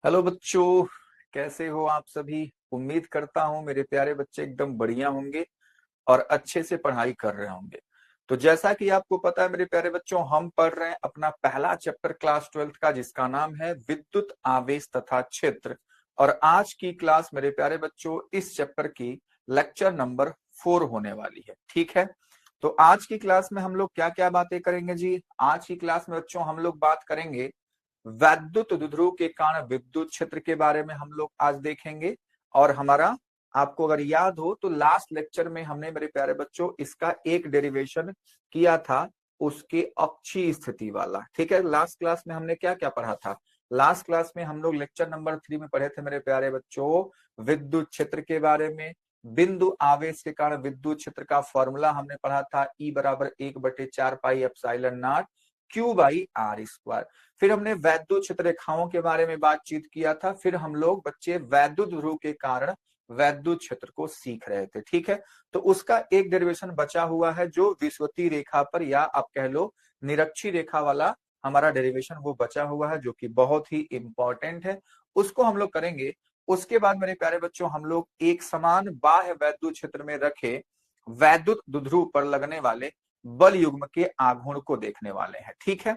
Hello बच्चों, कैसे हो आप सभी। उम्मीद करता हूं मेरे प्यारे बच्चे एकदम बढ़िया होंगे और अच्छे से पढ़ाई कर रहे होंगे। तो जैसा कि आपको पता है मेरे प्यारे बच्चों, हम पढ़ रहे हैं अपना पहला चैप्टर क्लास 12th का, जिसका नाम है विद्युत आवेश तथा क्षेत्र। और आज की क्लास मेरे प्यारे बच्चों इस चैप्टर की लेक्चर नंबर 4 होने वाली है। ठीक है, तो आज की क्लास में हम लोग क्या क्या बातें करेंगे जी। आज की क्लास में बच्चों हम लोग बात करेंगे वैद्युत द्विध्रुव के कारण विद्युत क्षेत्र के बारे में हम लोग आज देखेंगे। और हमारा, आपको अगर याद हो तो लास्ट लेक्चर में हमने मेरे प्यारे बच्चों इसका एक डेरिवेशन किया था, उसके अक्षीय स्थिति वाला। ठीक है, लास्ट क्लास में हमने क्या क्या पढ़ा था। लास्ट क्लास में हम लोग लेक्चर नंबर 3 में पढ़े थे मेरे प्यारे बच्चों विद्युत क्षेत्र के बारे में। बिंदु आवेश के कारण विद्युत क्षेत्र का फॉर्मूला हमने पढ़ा था, E बराबर 1/4 pi epsilon naught Q by R square. फिर हमने वैद्युत क्षेत्र रेखाओं के बारे में बातचीत किया था। फिर हम लोग बच्चे वैद्युत ध्रुव के कारण वैद्युत क्षेत्र को सीख रहे थे। ठीक है, तो उसका एक डेरिवेशन बचा हुआ है जो विषुवतीय रेखा पर, या आप कह लो निरक्षीय रेखा वाला हमारा डेरिवेशन वो बचा हुआ है, जो कि बहुत ही इंपॉर्टेंट है। उसको हम लोग करेंगे। उसके बाद मेरे प्यारे बच्चों हम लोग एक समान बाह्य वैद्युत क्षेत्र में रखे वैद्युत द्विध्रुव पर लगने वाले बल युग्म के आघूर्ण को देखने वाले हैं। ठीक है,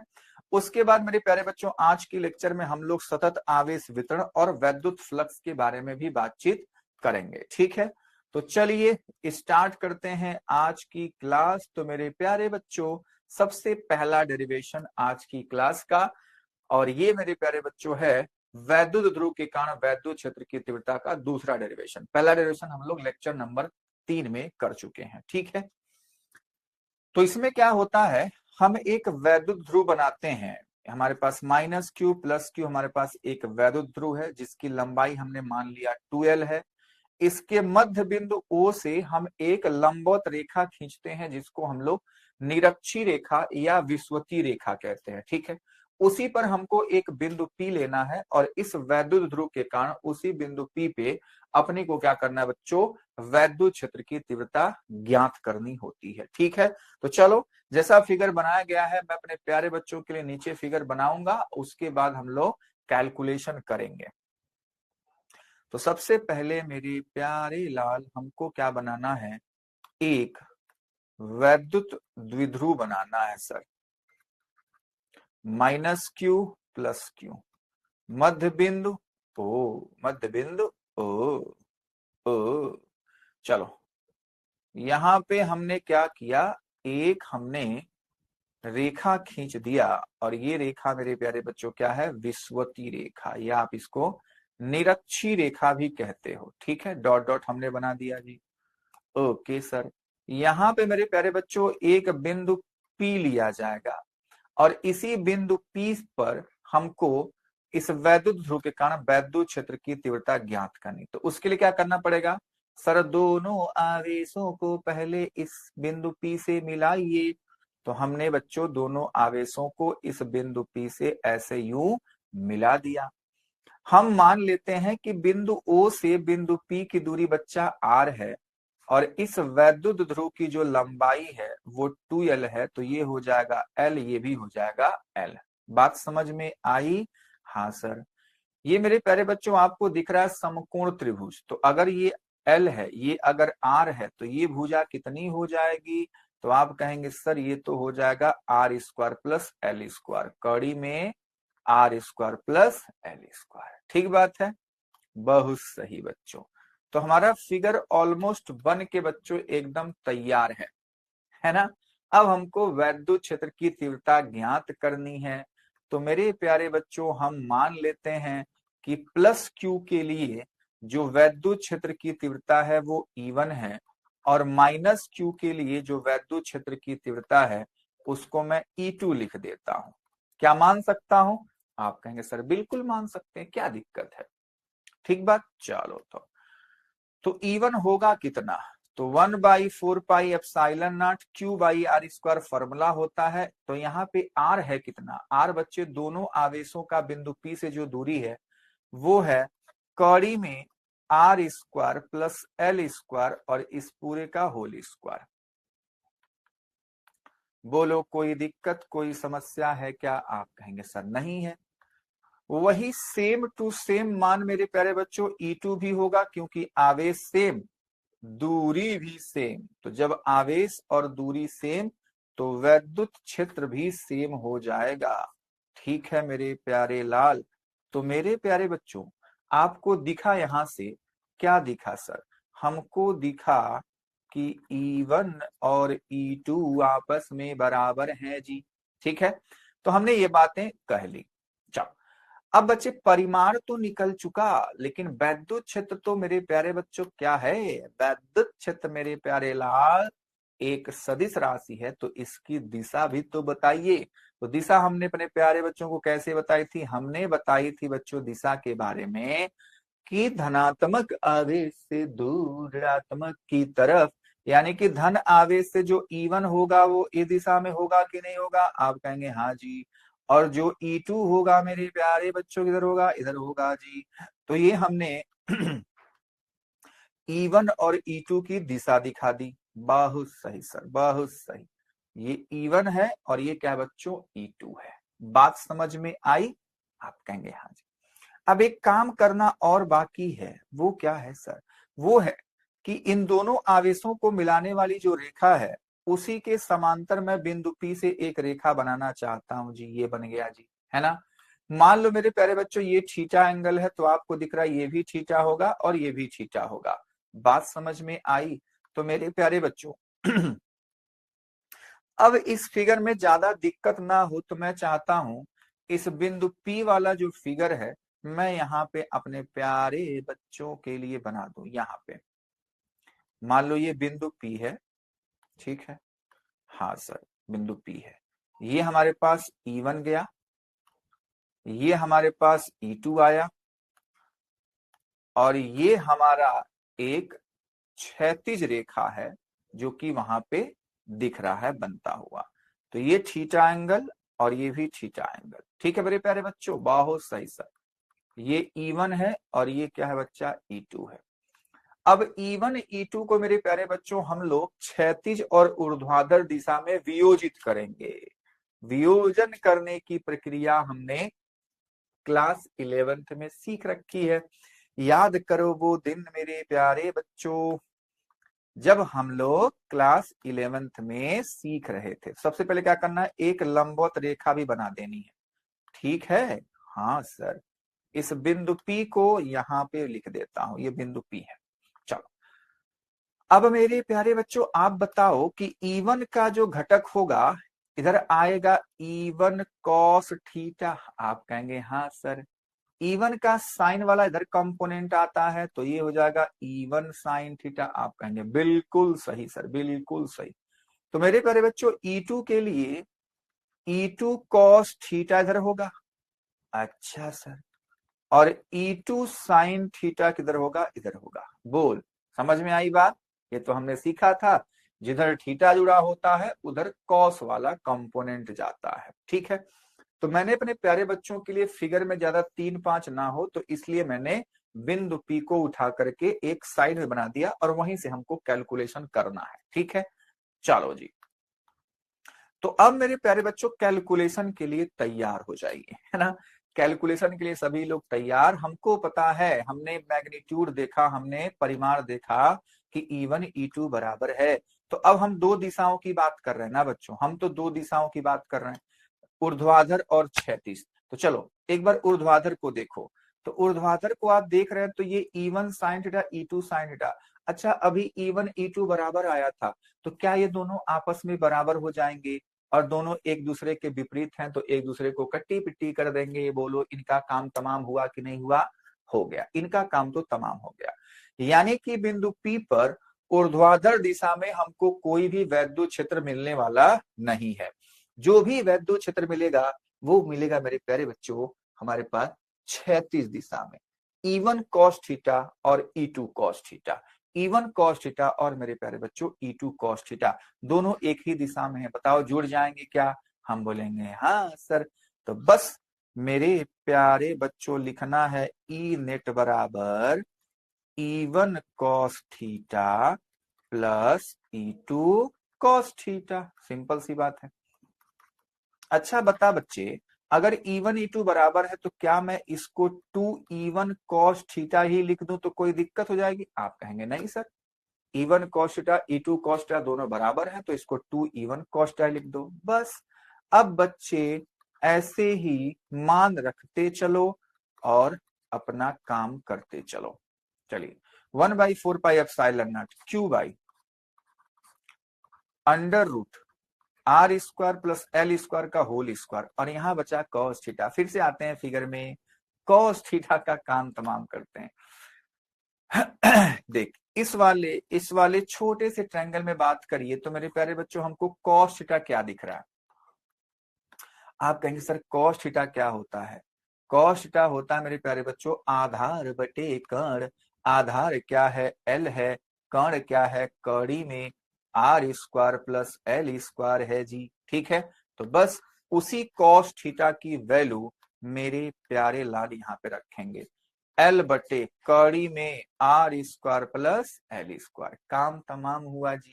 उसके बाद मेरे प्यारे बच्चों आज की लेक्चर में हम लोग सतत आवेश वितरण और वैद्युत फ्लक्स के बारे में भी बातचीत करेंगे। ठीक है, तो चलिए स्टार्ट करते हैं आज की क्लास। तो मेरे प्यारे बच्चों सबसे पहला डेरिवेशन आज की क्लास का, और ये मेरे प्यारे बच्चों है वैद्युत ध्रुव के कारण वैद्युत क्षेत्र की तीव्रता का दूसरा डेरिवेशन। पहला डेरिवेशन हम लोग लेक्चर नंबर 3 में कर चुके हैं। ठीक है, तो इसमें क्या होता है, हम एक वैद्युत ध्रुव बनाते हैं। हमारे पास -q + q हमारे पास एक वैद्युत ध्रुव है जिसकी लंबाई हमने मान लिया 2l है। इसके मध्य बिंदु O से हम एक लंबवत रेखा खींचते हैं जिसको हम लोग निरक्षीय रेखा या विषुवतीय रेखा कहते हैं। ठीक है, उसी पर हमको एक बिंदु P लेना है और इस वैद्युत ध्रुव के कारण उसी बिंदु P पे अपने को क्या करना है बच्चों, वैद्युत क्षेत्र की तीव्रता ज्ञात करनी होती है। ठीक है, तो चलो जैसा फिगर बनाया गया है मैं अपने प्यारे बच्चों के लिए नीचे फिगर बनाऊंगा, उसके बाद हम लोग कैलकुलेशन करेंगे। तो सबसे पहले मेरे प्यारे लाल हमको क्या बनाना है, एक वैद्युत द्विध्रुव बनाना है सर। -q + q मध्य बिंदु O, मध्य बिंदु O O। चलो यहां पे हमने क्या किया, एक हमने रेखा खींच दिया और ये रेखा मेरे प्यारे बच्चों क्या है, विषुवतीय रेखा, या आप इसको निरक्षीय रेखा भी कहते हो। ठीक है, डॉट डॉट हमने बना दिया जी। ओके सर, यहाँ पे मेरे प्यारे बच्चों एक बिंदु P लिया जाएगा और इसी बिंदु P पर हमको इस वैद्युत ध्रुव के कारण वैद्युत क्षेत्र की तीव्रता ज्ञात करनी। तो उसके लिए क्या करना पड़ेगा सर, दोनों आवेशों को पहले इस बिंदु P से मिलाइए। तो हमने बच्चों दोनों आवेशों को इस बिंदु P से ऐसे यूं मिला दिया। हम मान लेते हैं कि बिंदु O से बिंदु P की दूरी बच्चा r है और इस वैद्युत ध्रुव की जो लंबाई है वो 2l है, तो ये हो जाएगा l, ये भी हो जाएगा l। बात समझ में आई? हाँ सर, ये मेरे प्यारे बच्चों आपको दिख रहा है समकोण त्रिभुज। तो अगर ये l है, ये अगर r है, तो ये भुजा कितनी हो जाएगी, तो आप कहेंगे सर ये तो हो जाएगा r² + l², कड़ी में r² + l²। ठीक बात है, बहुत सही बच्चों। तो हमारा फिगर ऑलमोस्ट बन के बच्चों एकदम तैयार है ना। अब हमको वैद्युत क्षेत्र की तीव्रता ज्ञात करनी है। तो मेरे प्यारे बच्चों हम मान लेते हैं कि +q के लिए जो वैद्युत क्षेत्र की तीव्रता है वो E1 है, और -q के लिए जो वैद्युत क्षेत्र की तीव्रता है उसको मैं E2 लिख देता हूं। क्या मान सकता हूं? आप कहेंगे सर बिल्कुल मान सकते हैं, क्या दिक्कत है। ठीक बात, चलो तो E1 होगा कितना, तो 1/4 pi epsilon not Q/r² formula होता है। तो यहाँ पे R है कितना, R बच्चे दोनों आवेशों का बिंदु P से जो दूरी है वो है कड़ी में r² + l² और इस पूरे का होल स्क्वायर। बोलो कोई दिक्कत, कोई समस्या है क्या? आप कहेंगे सर नहीं है। वही सेम टू सेम मान मेरे प्यारे बच्चों E2 भी होगा, क्योंकि आवेश सेम, दूरी भी सेम। तो जब आवेश और दूरी सेम, तो वैद्युत क्षेत्र भी सेम हो जाएगा। ठीक है मेरे प्यारे लाल। तो मेरे प्यारे बच्चों, आपको दिखा यहां से क्या दिखा सर? हमको दिखा कि E1 और E2 आपस में बराबर हैं जी। ठीक है, तो हमने ये बातें कह ली। चलो, अब बच्चे परिमाण तो निकल चुका, लेकिन वैद्युत क्षेत्र तो मेरे प्यारे बच्चों क्या है? वैद्युत क्षेत्र मेरे प्यारे लाल एक सदिश राशि है, तो इसकी दिशा भी तो बताइए। तो दिशा हमने अपने प्यारे बच्चों को कैसे बताई थी? हमने बताई थी बच्चों दिशा के बारे में कि धनात्मक आवेश से दूर ऋणात्मक की तरफ, यानी कि धन आवेश से जो E1 होगा वो इस दिशा में होगा कि नहीं होगा? आप कहेंगे हाँ जी। और जो E2 होगा मेरे प्यारे बच्चों किधर होगा? इधर होगा जी। तो ये हमने E1 और E2 की दिशा दिखा दी। बहुत सही सर, बहुत सही। ये E1 है और ये क्या बच्चों? E2 है। बात समझ में आई? आप कहेंगे हाँ जी। अब एक काम करना और बाकी है। वो क्या है सर? वो है कि इन दोनों आवेशों को मिलाने वाली जो रेखा है, उसी के समांतर मैं बिंदु P से एक रेखा बनाना चाहता हूं जी। ये बन गया जी, है ना? मान लो मेरे प्यारे बच्चों ये थीटा एंगल है, तो आपको दिख रहा है ये भी थीटा होगा और ये भी थीटा होगा। बात समझ में आई? तो मेरे प्यारे बच्चों अब इस फिगर में ज्यादा दिक्कत ना हो, तो मैं चाहता हूं इस बिंदु P वाला जो फिगर है, मैं यहाँ पे अपने प्यारे बच्चों के लिए बना दूं। यहाँ पे मान लो ये बिंदु P है, ठीक है? हाँ सर, बिंदु P है। ये हमारे पास E1 गया, ये हमारे पास E2 आया, और ये हमारा एक क्षैतिज रेखा है जो कि वहां पे दिख रहा है बनता हुआ। तो ये थीटा एंगल और ये भी थीटा एंगल। ठीक है मेरे प्यारे बच्चों, बहुत सही सर। ये E1 है और ये क्या है बच्चा? E2 है। अब E1 E2 को मेरे प्यारे बच्चों हम लोग क्षैतिज और ऊर्ध्वाधर दिशा में वियोजित करेंगे। वियोजन करने की प्रक्रिया हमने क्लास 11th में सीख रखी है। याद करो वो दिन मेरे प्यारे बच्चों जब हम लोग क्लास 11th में सीख रहे थे। सबसे पहले क्या करना है? एक लंबवत रेखा भी बना देनी है। ठीक है? हाँ सर, इस बिंदु P को यहाँ पे लिख देता हूं। ये बिंदु P है। चलो, अब मेरे प्यारे बच्चों आप बताओ कि E1 का जो घटक होगा इधर आएगा E1 cos थीटा। आप कहेंगे हाँ सर। E1 का साइन वाला इधर कंपोनेंट आता है, तो ये हो जाएगा E1 साइन थीटा। आप कहेंगे बिल्कुल सही सर, बिल्कुल सही। तो मेरे प्यारे बच्चों E2 के लिए E2 cos थीटा इधर होगा। अच्छा सर। और E2 साइन थीटा किधर होगा? इधर होगा। बोल, समझ में आई बात? ये तो हमने सीखा था, जिधर थीटा जुड़ा होता है उधर कॉस वाला कंपोनेंट जाता है। ठीक है, तो मैंने अपने प्यारे बच्चों के लिए फिगर में ज्यादा 3-5 ना हो, तो इसलिए मैंने बिंदु P को उठा करके एक साइड में बना दिया और वहीं से हमको कैलकुलेशन करना है। ठीक है, चलो जी। तो अब मेरे प्यारे बच्चों कैलकुलेशन के लिए तैयार हो जाइए, है ना? कैलकुलेशन के लिए सभी लोग तैयार। हमको पता है, हमने मैग्नीट्यूड देखा, हमने परिमाण देखा कि E1 E2 बराबर है। तो अब हम दो दिशाओं की बात कर रहे हैं ना बच्चों, हम तो दो दिशाओं की बात कर रहे हैं, ऊर्ध्वाधर और क्षैतिज। तो चलो एक बार ऊर्ध्वाधर को देखो। तो ऊर्ध्वाधर को आप देख रहे हैं, तो ये E1 sine theta E2 sine theta. अच्छा, अभी E1 E2 बराबर आया था, तो क्या ये दोनों आपस में बराबर हो जाएंगे और दोनों एक दूसरे के विपरीत हैं, तो एक दूसरे को कट्टी पिट्टी कर देंगे? ये बोलो, इनका काम तमाम हुआ कि नहीं हुआ? हो गया, इनका काम तो तमाम हो गया। यानी कि बिंदु P पर ऊर्ध्वाधर दिशा में हमको कोई भी वैद्युत क्षेत्र मिलने वाला नहीं है। जो भी वैद्युत क्षेत्र मिलेगा वो मिलेगा मेरे प्यारे बच्चों हमारे पास क्षैतिज दिशा में। E1 cos थीटा और E2 cos theta. E1 cos theta और मेरे प्यारे बच्चों E2 cos थीटा, दोनों एक ही दिशा में है। बताओ जुड़ जाएंगे क्या? हम बोलेंगे हाँ सर। तो बस मेरे प्यारे बच्चों लिखना है E नेट बराबर E1 cos theta plus E2 cos theta. Simple सी बात है। अच्छा बता बच्चे, अगर E1 E2 बराबर है तो क्या मैं इसको 2E1 cos थीटा ही लिख दूं तो कोई दिक्कत हो जाएगी? आप कहेंगे नहीं sir, E1 cos theta E2 cos theta दोनों बराबर है तो इसको 2E1 cos थीटा लिख दो बस। अब बच्चे ऐसे ही मान रखते चलो और अपना काम करते चलो। चलिए 1/4πε0 Q by under root R square plus L square का होल स्क्वायर, और यहां बचा कॉस थीटा। फिर से आते हैं फिगर में, कॉस थीटा का काम तमाम करते हैं। देख इस वाले छोटे से ट्रायंगल में बात करिए तो मेरे प्यारे बच्चों हमको कॉस थीटा क्या दिख रहा है? आप कहेंगे सर कॉस थीटा क्या होता है? कॉस थीटा होता है मेरे प्यारे बच्चों आधार बटे कर्ण। आधार क्या है? एल है। कर्ण क्या है? कड़ी में R square plus L square है जी। ठीक है, तो बस उसी कॉस थीटा की वैल्यू मेरे प्यारे लाल यहाँ पे रखेंगे। एल बटे कड़ी में R square plus L square. काम तमाम हुआ जी,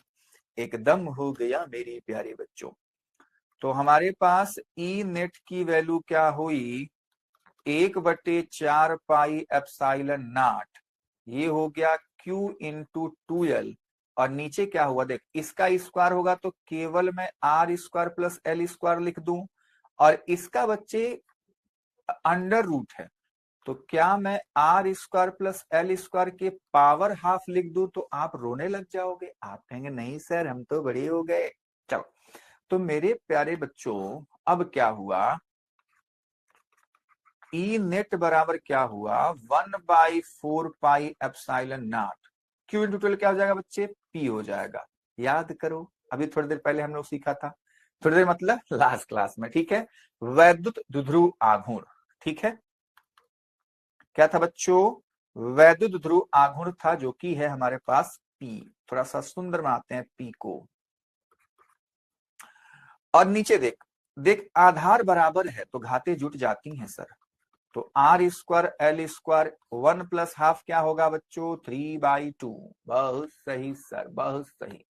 एकदम हो गया मेरे प्यारे बच्चों। तो हमारे पास ई नेट की वैल्यू क्या हुई? 1/4πε0, ये हो गया Q इंटू 2L। और नीचे क्या हुआ देख, इसका स्क्वायर होगा तो केवल मैं R square plus L square लिख दूं, और इसका बच्चे अंडर रूट है तो क्या मैं R square plus L square के पावर हाफ लिख दूं तो आप रोने लग जाओगे। आप कहेंगे नहीं सर हम तो बड़े हो गए। चलो, तो मेरे प्यारे बच्चों अब क्या हुआ, ई नेट बराबर क्या हुआ? 1/4πε0। क्यू इंटू 12 क्या हो जाएगा बच्चे? पी हो जाएगा। याद करो, अभी थोड़ी देर पहले हम लोग सीखा था, थोड़ी देर मतलब लास्ट क्लास में। ठीक है, वैद्युत द्विध्रुव आघूर्ण। ठीक है, क्या था बच्चों? वैद्युत द्विध्रुव आघूर्ण था, जो कि है हमारे पास पी। थोड़ा सा सुंदर बनाते हैं पी को। और नीचे देख, देख आधार बराबर है तो घातें जुट जाती हैं सर। तो R square L square 1 plus half क्या होगा बच्चों? 3/2। बहुत सही सर, बहुत सही।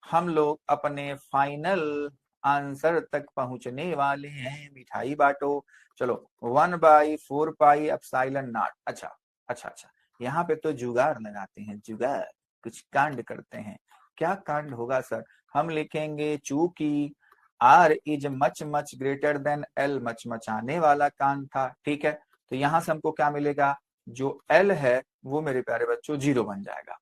हम लोग अपने फाइनल आंसर तक पहुंचने वाले हैं, मिठाई बांटो। चलो 1/4πε0। अच्छा अच्छा अच्छा, यहाँ पे तो जुगाड़ लगाते हैं, जुगाड़, कुछ कांड करते हैं। क्या कांड होगा सर? हम लिखेंगे चूंकि R is much much greater than L, much much आने वाला कांड था। ठीक है, तो यहां से हमको क्या मिलेगा? जो एल है वो मेरे प्यारे बच्चों 0 बन जाएगा।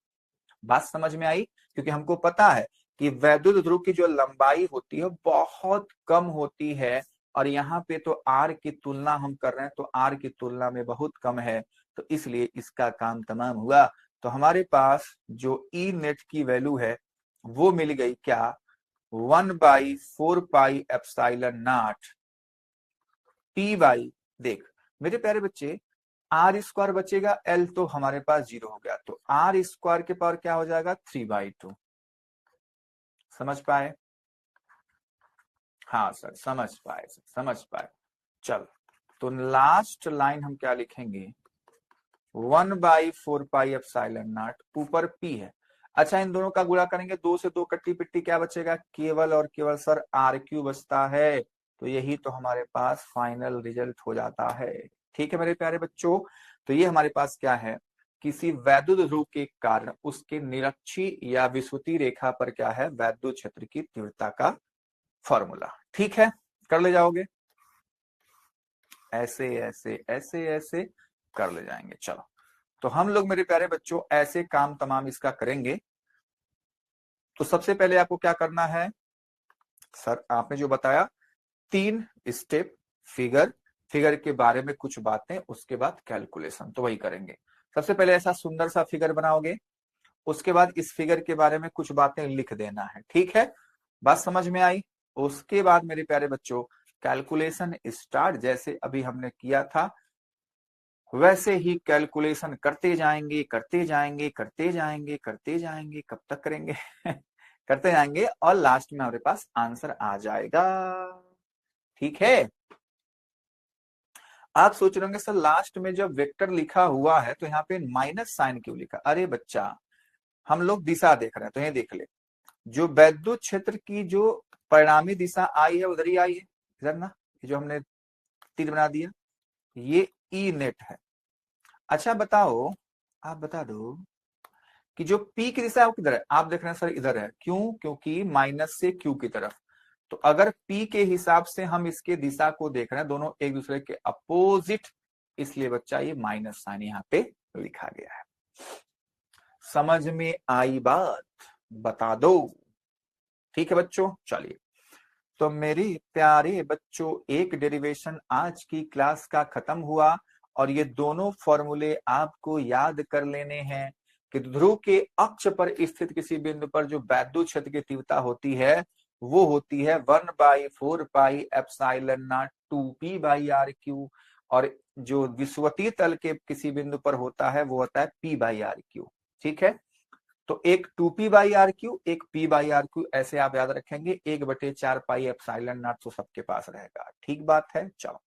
बात समझ में आई? क्योंकि हमको पता है कि वैद्युत ध्रुव की जो लंबाई होती है बहुत कम होती है, और यहाँ पे तो आर की तुलना हम कर रहे हैं तो आर की तुलना में बहुत कम है, तो इसलिए इसका काम तमाम हुआ। तो हमारे पास जो ई नेट की वैल्यू है वो मिल गई क्या? 1/4πε0 पी बाई, देख मेरे प्यारे बच्चे आर स्क्वायर बचेगा, एल तो हमारे पास 0 हो गया, तो आर स्क्वायर के पावर क्या हो जाएगा? 3/2। समझ पाए? हाँ सर समझ पाए, सर समझ पाए। चल, तो लास्ट लाइन हम क्या लिखेंगे? 1/4πε0 ऊपर पी है। अच्छा, इन दोनों का गुणा करेंगे, 2 से 2 कट्टी पिट्टी, क्या बचेगा? केवल और केवल सर आर क्यू बचता है। तो यही तो हमारे पास फाइनल रिजल्ट हो जाता है। ठीक है मेरे प्यारे बच्चों, तो ये हमारे पास क्या है? किसी वैद्युत ध्रुव के कारण उसके निरक्षी या विषुवतीय रेखा पर क्या है? वैद्युत क्षेत्र की तीव्रता का फॉर्मूला। ठीक है, कर ले जाओगे, ऐसे ऐसे ऐसे ऐसे कर ले जाएंगे। चलो, तो हम लोग मेरे प्यारे बच्चों ऐसे काम तमाम इसका करेंगे। तो सबसे पहले आपको क्या करना है? सर आपने जो बताया 3 स्टेप, फिगर, फिगर के बारे में कुछ बातें, उसके बाद कैलकुलेशन, तो वही करेंगे। सबसे पहले ऐसा सुंदर सा फिगर बनाओगे, उसके बाद इस फिगर के बारे में कुछ बातें लिख देना है। ठीक है, बात समझ में आई? उसके बाद मेरे प्यारे बच्चों कैलकुलेशन स्टार्ट, जैसे अभी हमने किया था वैसे ही कैलकुलेशन करते जाएंगे करते जाएंगे करते जाएंगे करते जाएंगे। कब तक करेंगे? करते जाएंगे और लास्ट में हमारे पास आंसर आ जाएगा। ठीक है, आप सोच रहे होंगे सर लास्ट में जब वेक्टर लिखा हुआ है तो यहाँ पे माइनस साइन क्यों लिखा? अरे बच्चा, हम लोग दिशा देख रहे हैं, तो ये देख ले, जो वैद्युत क्षेत्र की जो परिणामी दिशा आई है उधर ही आई है, इधर ना, जो हमने तीर बना दिया, ये ई नेट है। अच्छा बताओ, आप बता दो कि जो पी की दिशा है वो किधर है? आप देख रहे हैं सर इधर है, क्यों? क्योंकि माइनस से क्यू की तरफ। तो अगर पी के हिसाब से हम इसके दिशा को देख रहे हैं, दोनों एक दूसरे के अपोजिट, इसलिए बच्चा ये माइनस साइन यहाँ पे लिखा गया है। समझ में आई बात? बता दो। ठीक है बच्चों, चलिए। तो मेरे प्यारे बच्चों, एक डेरिवेशन आज की क्लास का खत्म हुआ और ये दोनों फॉर्मूले आपको याद कर लेने हैं कि ध्रुव के अक्ष पर स्थित किसी बिंदु पर जो वैद्युत क्षेत्र की तीव्रता होती है वो होती है 1/4πε0 2p/r⁵, और जो विषुवतीय तल के किसी बिंदु पर होता है वो होता है p/r⁵। ठीक है, तो एक 2p/r⁵, एक p/r⁵, ऐसे आप याद रखेंगे। 1/4πε0 तो सबके पास रहेगा। ठीक बात है, चलो।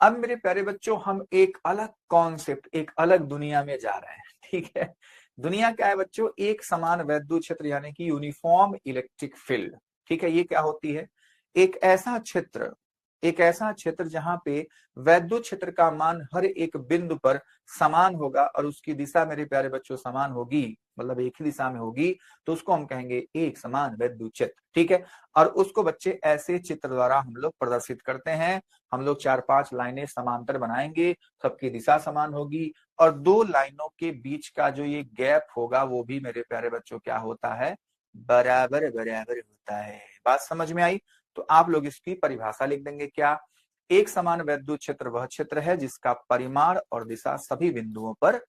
अब मेरे प्यारे बच्चों, हम एक अलग कॉन्सेप्ट, एक अलग दुनिया में जा रहे हैं। ठीक है, दुनिया क्या है बच्चों? एक समान वैद्युत क्षेत्र, यानी कि यूनिफॉर्म इलेक्ट्रिक फील्ड। ठीक है, ये क्या होती है? एक ऐसा क्षेत्र, एक ऐसा क्षेत्र जहां पे वैद्युत क्षेत्र का मान हर एक बिंदु पर समान होगा और उसकी दिशा मेरे प्यारे बच्चों समान होगी, मतलब एक ही दिशा में होगी, तो उसको हम कहेंगे एक समान वैद्युत क्षेत्र। ठीक है, और उसको बच्चे ऐसे चित्र द्वारा हम लोग प्रदर्शित करते हैं। हम लोग 4-5 लाइनें समांतर बनाएंगे, सबकी दिशा समान होगी, और दो लाइनों के बीच का जो ये गैप होगा वो भी मेरे प्यारे बच्चों क्या होता है? बराबर बराबर होता है। बात समझ में आई? तो आप लोग इसकी परिभाषा लिख देंगे क्या? एक समान वैद्युत क्षेत्र वह क्षेत्र है जिसका परिमाण और दिशा सभी बिंदुओं पर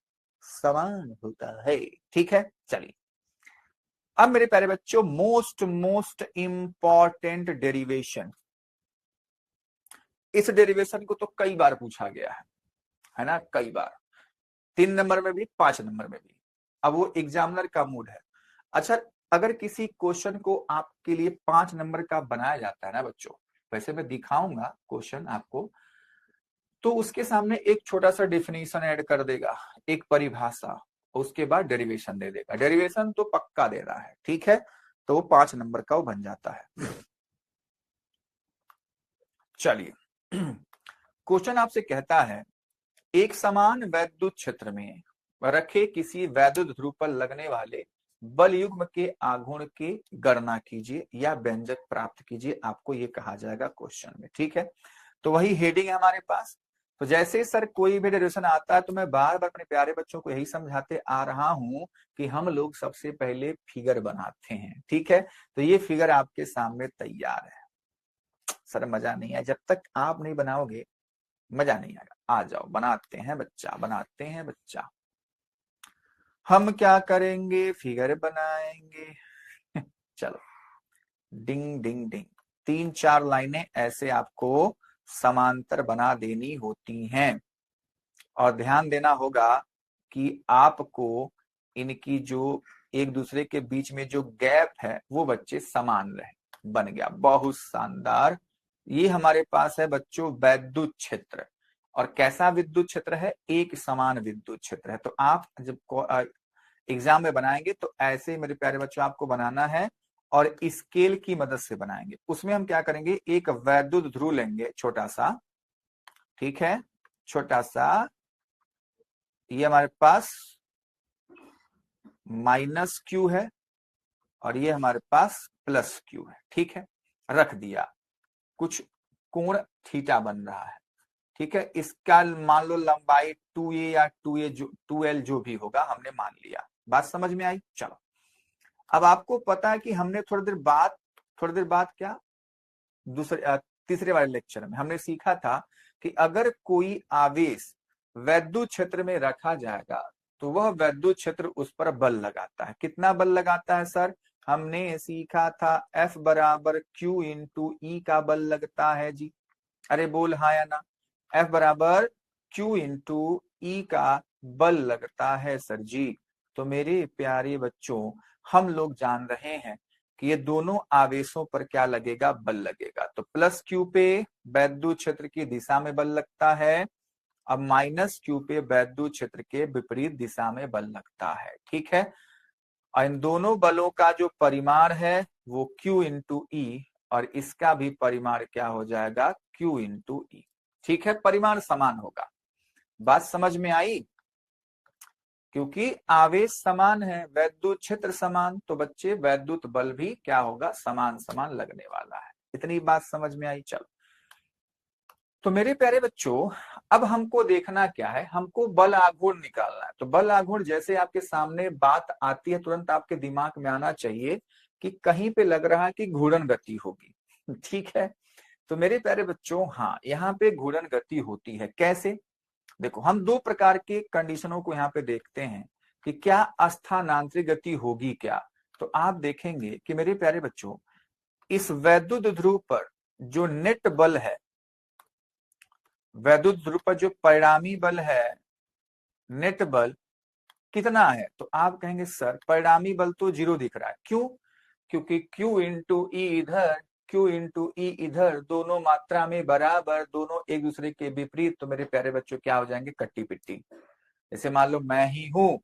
समान होता है। ठीक है, चलिए। अब मेरे प्यारे बच्चों, मोस्ट इंपॉर्टेंट डेरिवेशन। इस डेरिवेशन को तो कई बार पूछा गया है ना? कई बार, 3 नंबर में भी, 5 नंबर में भी। अब वो एग्जामिनर का मूड है। अच्छा, अगर किसी क्वेश्चन को आपके लिए 5 नंबर का बनाया जाता है ना बच्चों, वैसे मैं दिखाऊंगा क्वेश्चन आपको, तो उसके सामने एक छोटा सा डिफिनेशन ऐड कर देगा, एक परिभाषा, उसके बाद डेरिवेशन दे देगा। डेरिवेशन तो पक्का दे रहा है, ठीक है, तो वो 5 नंबर का वो बन जाता है। चलिए, क्वेश्चन आपसे कहता है, एक समान वैद्युत क्षेत्र में रखे किसी वैद्युत ध्रुव पर लगने वाले बल युग्म के आघूर्ण की गणना कीजिए या व्यंजक प्राप्त कीजिए, आपको ये कहा जाएगा क्वेश्चन में। ठीक है, तो वही हेडिंग है हमारे पास। तो जैसे सर कोई भी डेरिवेशन आता है तो मैं बार बार अपने प्यारे बच्चों को यही समझाते आ रहा हूं कि हम लोग सबसे पहले फिगर बनाते हैं। ठीक है, तो ये फिगर आपके सामने तैयार है। सर मजा नहीं है, जब तक आप नहीं बनाओगे मजा नहीं आएगा। आ जाओ, बनाते हैं बच्चा, बनाते हैं बच्चा। हम क्या करेंगे? फिगर बनाएंगे। चलो, डिंग डिंग डिंग। 3-4 लाइनें ऐसे आपको समांतर बना देनी होती हैं, और ध्यान देना होगा कि आपको इनकी जो एक दूसरे के बीच में जो गैप है वो बच्चे समान रहे। बन गया, बहुत शानदार। ये हमारे पास है बच्चों वैद्युत क्षेत्र, और कैसा विद्युत क्षेत्र है? एक समान विद्युत क्षेत्र है। तो आप जब एग्जाम में बनाएंगे तो ऐसे मेरे प्यारे बच्चों आपको बनाना है, और स्केल की मदद से बनाएंगे। उसमें हम क्या करेंगे? एक वैद्युत ध्रुव लेंगे छोटा सा, ठीक है, छोटा सा, ये हमारे पास माइनस क्यू है और ये हमारे पास प्लस क्यू है। ठीक है, रख दिया, कुछ कोण थीटा बन रहा है। ठीक है, इसका मान लो लंबाई 2a या 2l जो भी होगा हमने मान लिया। बात समझ में आई? चलो, अब आपको पता है कि हमने थोड़ी देर बाद क्या, तीसरे वाले लेक्चर में हमने सीखा था कि अगर कोई आवेश वैद्युत क्षेत्र में रखा जाएगा तो वह वैद्युत क्षेत्र उस पर बल लगाता है। कितना बल लगाता है सर? हमने सीखा था F बराबर Q इंटू ई का बल लगता है जी। अरे बोल हाँ या ना? F बराबर Q इंटू ई का बल लगता है सर जी। तो मेरे प्यारे बच्चों, हम लोग जान रहे हैं कि ये दोनों आवेशों पर क्या लगेगा? बल लगेगा। तो प्लस क्यू पे वैद्युत क्षेत्र की दिशा में बल लगता है, अब माइनस क्यू पे वैद्युत क्षेत्र के विपरीत दिशा में बल लगता है। ठीक है, और इन दोनों बलों का जो परिमाण है वो Q इंटू ई, और इसका भी परिमाण क्या हो जाएगा? Q इंटू ई। ठीक है, परिमाण समान होगा। बात समझ में आई? क्योंकि आवेश समान है, वैद्युत क्षेत्र समान, तो बच्चे वैद्युत बल भी क्या होगा, समान समान लगने वाला है। इतनी बात समझ में आई? चलो, तो मेरे प्यारे बच्चों, अब हमको देखना क्या है, हमको बल आघूर्ण निकालना है। तो बल आघूर्ण जैसे आपके सामने बात आती है, तुरंत आपके दिमाग में आना चाहिए कि कहीं पे लग रहा है कि घूर्णन गति होगी। ठीक है, तो मेरे प्यारे बच्चों, हाँ, यहाँ पे घूर्णन गति होती है। कैसे? देखो, हम दो प्रकार के कंडीशनों को यहाँ पे देखते हैं कि क्या स्थानांतरित गति होगी क्या। तो आप देखेंगे कि मेरे प्यारे बच्चों, इस वैद्युत ध्रुव पर जो नेट बल है, वैद्युत ध्रुव पर जो परिणामी बल है, नेट बल कितना है, तो आप कहेंगे सर परिणामी बल तो 0 दिख रहा है। क्यों? क्योंकि Q इंटू ई इधर, Q इंटू ई इधर, दोनों मात्रा में बराबर, दोनों एक दूसरे के विपरीत, तो मेरे प्यारे बच्चों क्या हो जाएंगे, कट्टी पिट्टी। जैसे मान लो मैं ही हूं,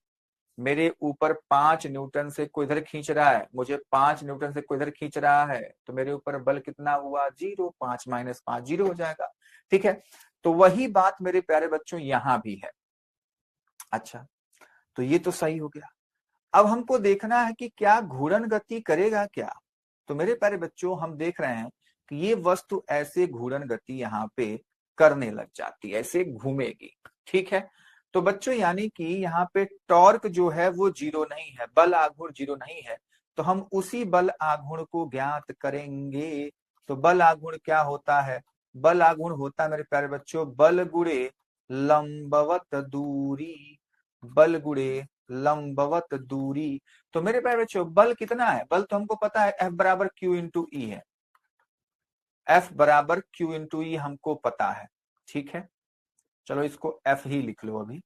मेरे ऊपर 5 न्यूटन से कोई इधर खींच रहा है, मुझे 5 न्यूटन से कोई इधर खींच रहा है, तो मेरे ऊपर बल कितना हुआ, 0। 5 माइनस 5 0 हो जाएगा। ठीक है, तो वही बात मेरे प्यारे बच्चों यहां भी है। अच्छा, तो ये तो सही हो गया। अब हमको देखना है कि क्या घूर्णन गति करेगा क्या। तो मेरे प्यारे बच्चों, हम देख रहे हैं कि ये वस्तु ऐसे घूर्णन गति यहाँ पे करने लग जाती है, ऐसे घूमेगी। ठीक है, तो बच्चों यानी कि यहाँ पे टॉर्क जो है वो 0 नहीं है, बल आघूर्ण 0 नहीं है, तो हम उसी बल आघूर्ण को ज्ञात करेंगे। तो बल आघूर्ण क्या होता है, बल आघूर्ण होता है मेरे प्यारे बच्चों, बल गुणे लंबवत दूरी, बल गुणे लंबवत दूरी। तो मेरे प्यारे बच्चों, बल कितना है, बल तो हमको पता है F बराबर Q इंटू ई है, F बराबर Q इंटू ई हमको पता है। ठीक है, चलो इसको F ही लिख लो अभी।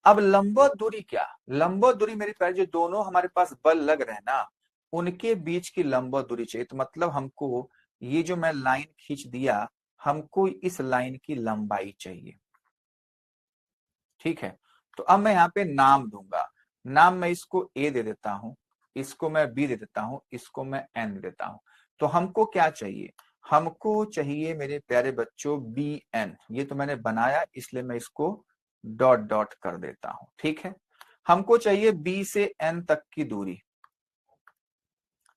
अब लंबवत दूरी क्या, लंबवत दूरी मेरे प्यारे, जो दोनों हमारे पास बल लग रहे हैं ना, उनके बीच की लंबवत दूरी चाहिए। तो मतलब हमको ये जो मैं लाइन खींच दिया, हमको इस लाइन की लंबाई चाहिए। ठीक है, तो अब मैं यहाँ पे नाम दूंगा, नाम मैं इसको ए दे देता हूं, इसको मैं बी दे देता हूं, इसको मैं एन दे देता हूं। तो हमको क्या चाहिए, हमको चाहिए मेरे प्यारे बच्चों बी एन। ये तो मैंने बनाया इसलिए मैं इसको डॉट डॉट कर देता हूं। ठीक है, हमको चाहिए बी से एन तक की दूरी,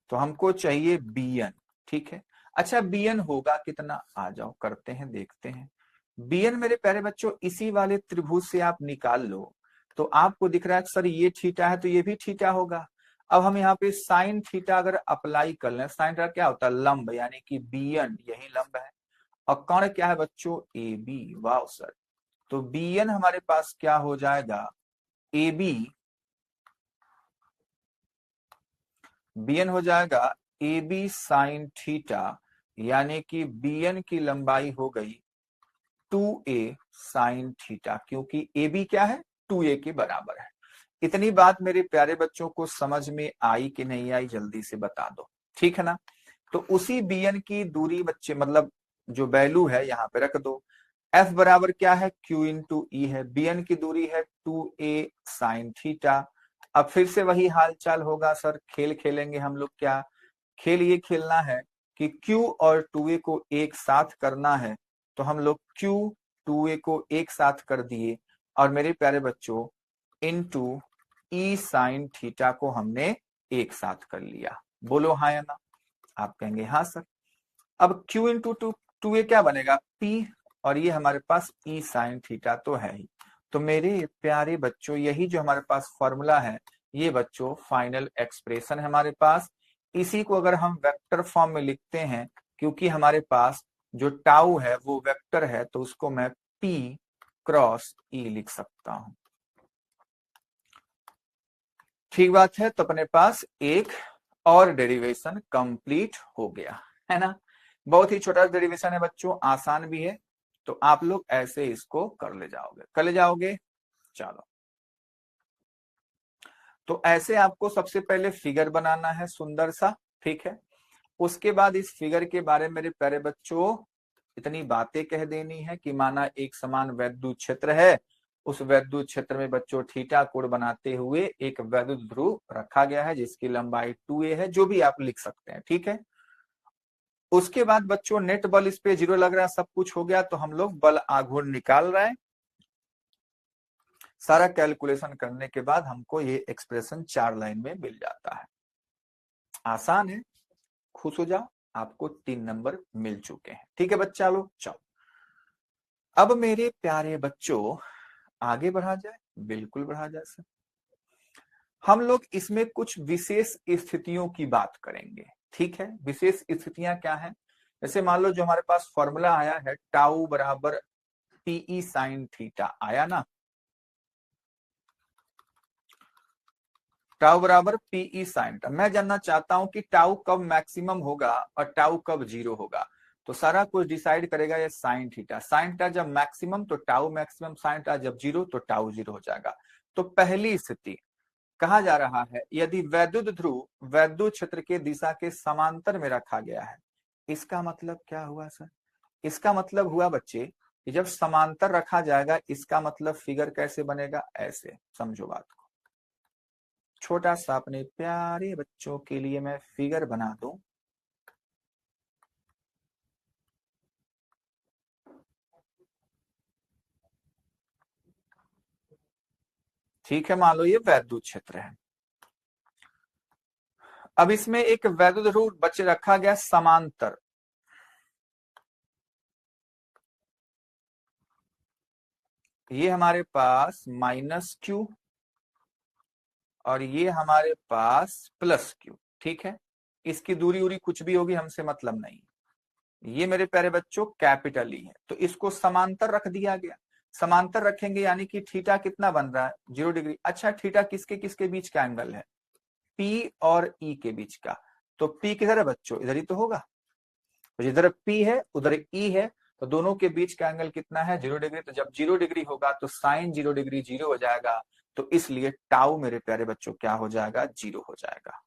तो हमको चाहिए बी एन। ठीक है, अच्छा बी एन होगा कितना, आ जाओ करते हैं, देखते हैं। bn मेरे प्यारे बच्चों इसी वाले त्रिभुज से आप निकाल लो, तो आपको दिख रहा है सर ये थीटा है तो ये भी थीटा होगा। अब हम यहाँ पे साइन थीटा अगर अप्लाई कर लें, साइन थीटा क्या होता है, लंब, यानी कि bn यही लंब है, और कर्ण क्या है बच्चों, ab। वाह सर, तो bn हमारे पास क्या हो जाएगा, ab, bn हो जाएगा ab साइन थीटा, यानी कि bn की लंबाई हो गई 2a साइन थीटा, क्योंकि ए बी क्या है, 2a के बराबर है। इतनी बात मेरे प्यारे बच्चों को समझ में आई कि नहीं आई, जल्दी से बता दो। ठीक है ना, तो उसी bn की दूरी बच्चे, मतलब जो वैल्यू है यहाँ पे रख दो। f बराबर क्या है, q इंटू ई है, bn की दूरी है 2a साइन थीटा। अब फिर से वही हाल चाल होगा सर, खेल खेलेंगे हम लोग। क्या खेल, ये खेलना है कि Q और 2a को एक साथ करना है। तो हम लोग Q 2a को एक साथ कर दिए, और मेरे प्यारे बच्चों इनटू ई साइन थीटा को हमने एक साथ कर लिया। बोलो हाँ या ना, आप कहेंगे हाँ सर। अब Q इंटू 2a क्या बनेगा, P, और ये हमारे पास ई साइन थीटा तो है ही। तो मेरे प्यारे बच्चों, यही जो हमारे पास फॉर्मूला है, ये बच्चों फाइनल एक्सप्रेशन है हमारे पास। इसी को अगर हम वेक्टर फॉर्म में लिखते हैं, क्योंकि हमारे पास जो टाउ है वो वेक्टर है, तो उसको मैं P क्रॉस E लिख सकता हूं। ठीक बात है, तो अपने पास एक और डेरिवेशन कंप्लीट हो गया है ना। बहुत ही छोटा डेरिवेशन है बच्चों, आसान भी है, तो आप लोग ऐसे इसको कर ले जाओगे। चलो, तो ऐसे आपको सबसे पहले फिगर बनाना है सुंदर सा। ठीक है, उसके बाद इस फिगर के बारे में मेरे प्यारे बच्चों इतनी बातें कह देनी है कि माना एक समान वैद्युत क्षेत्र है, उस वैद्युत क्षेत्र में बच्चों थीटा कोण बनाते हुए एक वैद्युत ध्रुव रखा गया है जिसकी लंबाई 2a है, जो भी आप लिख सकते हैं। ठीक है, उसके बाद बच्चों नेट बल इस पे 0 लग रहा है, सब कुछ हो गया, तो हम लोग बल आघूर्ण निकाल रहे हैं। सारा कैलकुलेशन करने के बाद हमको ये एक्सप्रेशन 4 लाइन में मिल जाता है। आसान है, खुश हो जाओ, आपको 3 नंबर मिल चुके हैं। ठीक है बच्चा लोग, चलो अब मेरे प्यारे बच्चों आगे बढ़ा जाए। बिल्कुल बढ़ा जाए सर। हम लोग इसमें कुछ विशेष स्थितियों की बात करेंगे। ठीक है, विशेष स्थितियां क्या है? जैसे मान लो जो हमारे पास फॉर्मूला आया है टाउ बराबर पीई साइन थीटा, आया ना? टाउ बराबर पीई साइन थीटा। मैं जानना चाहता हूं कि टाउ कब मैक्सिमम होगा और टाउ कब 0 होगा। तो सारा कुछ डिसाइड करेगा ये साइन थीटा। साइन थीटा जब मैक्सिमम तो टाउ मैक्सिमम, साइन थीटा जब 0 तो टाउ 0 हो जाएगा। तो पहली स्थिति कहा जा रहा है यदि वैद्युत ध्रुव वैद्युत क्षेत्र के दिशा के समांतर में रखा गया है। इसका मतलब क्या हुआ सर? इसका मतलब हुआ बच्चे कि जब समांतर रखा जाएगा, इसका मतलब फिगर कैसे बनेगा? ऐसे समझो बात को। छोटा सा अपने प्यारे बच्चों के लिए मैं फिगर बना दूं। ठीक है, मान लो ये वैद्युत क्षेत्र है। अब इसमें एक वैद्युत ध्रुव बच्चे रखा गया समांतर। ये हमारे पास माइनस क्यू और ये हमारे पास प्लस क्यू। ठीक है, इसकी दूरी उरी कुछ भी होगी हमसे मतलब नहीं। ये मेरे प्यारे बच्चों कैपिटल ई है, तो इसको समांतर रख दिया गया। समांतर रखेंगे यानी कि थीटा कितना बन रहा है? 0 डिग्री। अच्छा, थीटा किसके किसके बीच का एंगल है? पी और ई के बीच का। तो पी किधर है बच्चों? इधर ही तो होगा। तो जिधर पी है उधर ई है, तो दोनों के बीच का एंगल कितना है? 0 डिग्री। तो जब 0 डिग्री होगा तो साइन 0 डिग्री 0 हो जाएगा। तो इसलिए टाउ मेरे प्यारे बच्चों क्या हो जाएगा? 0 हो जाएगा।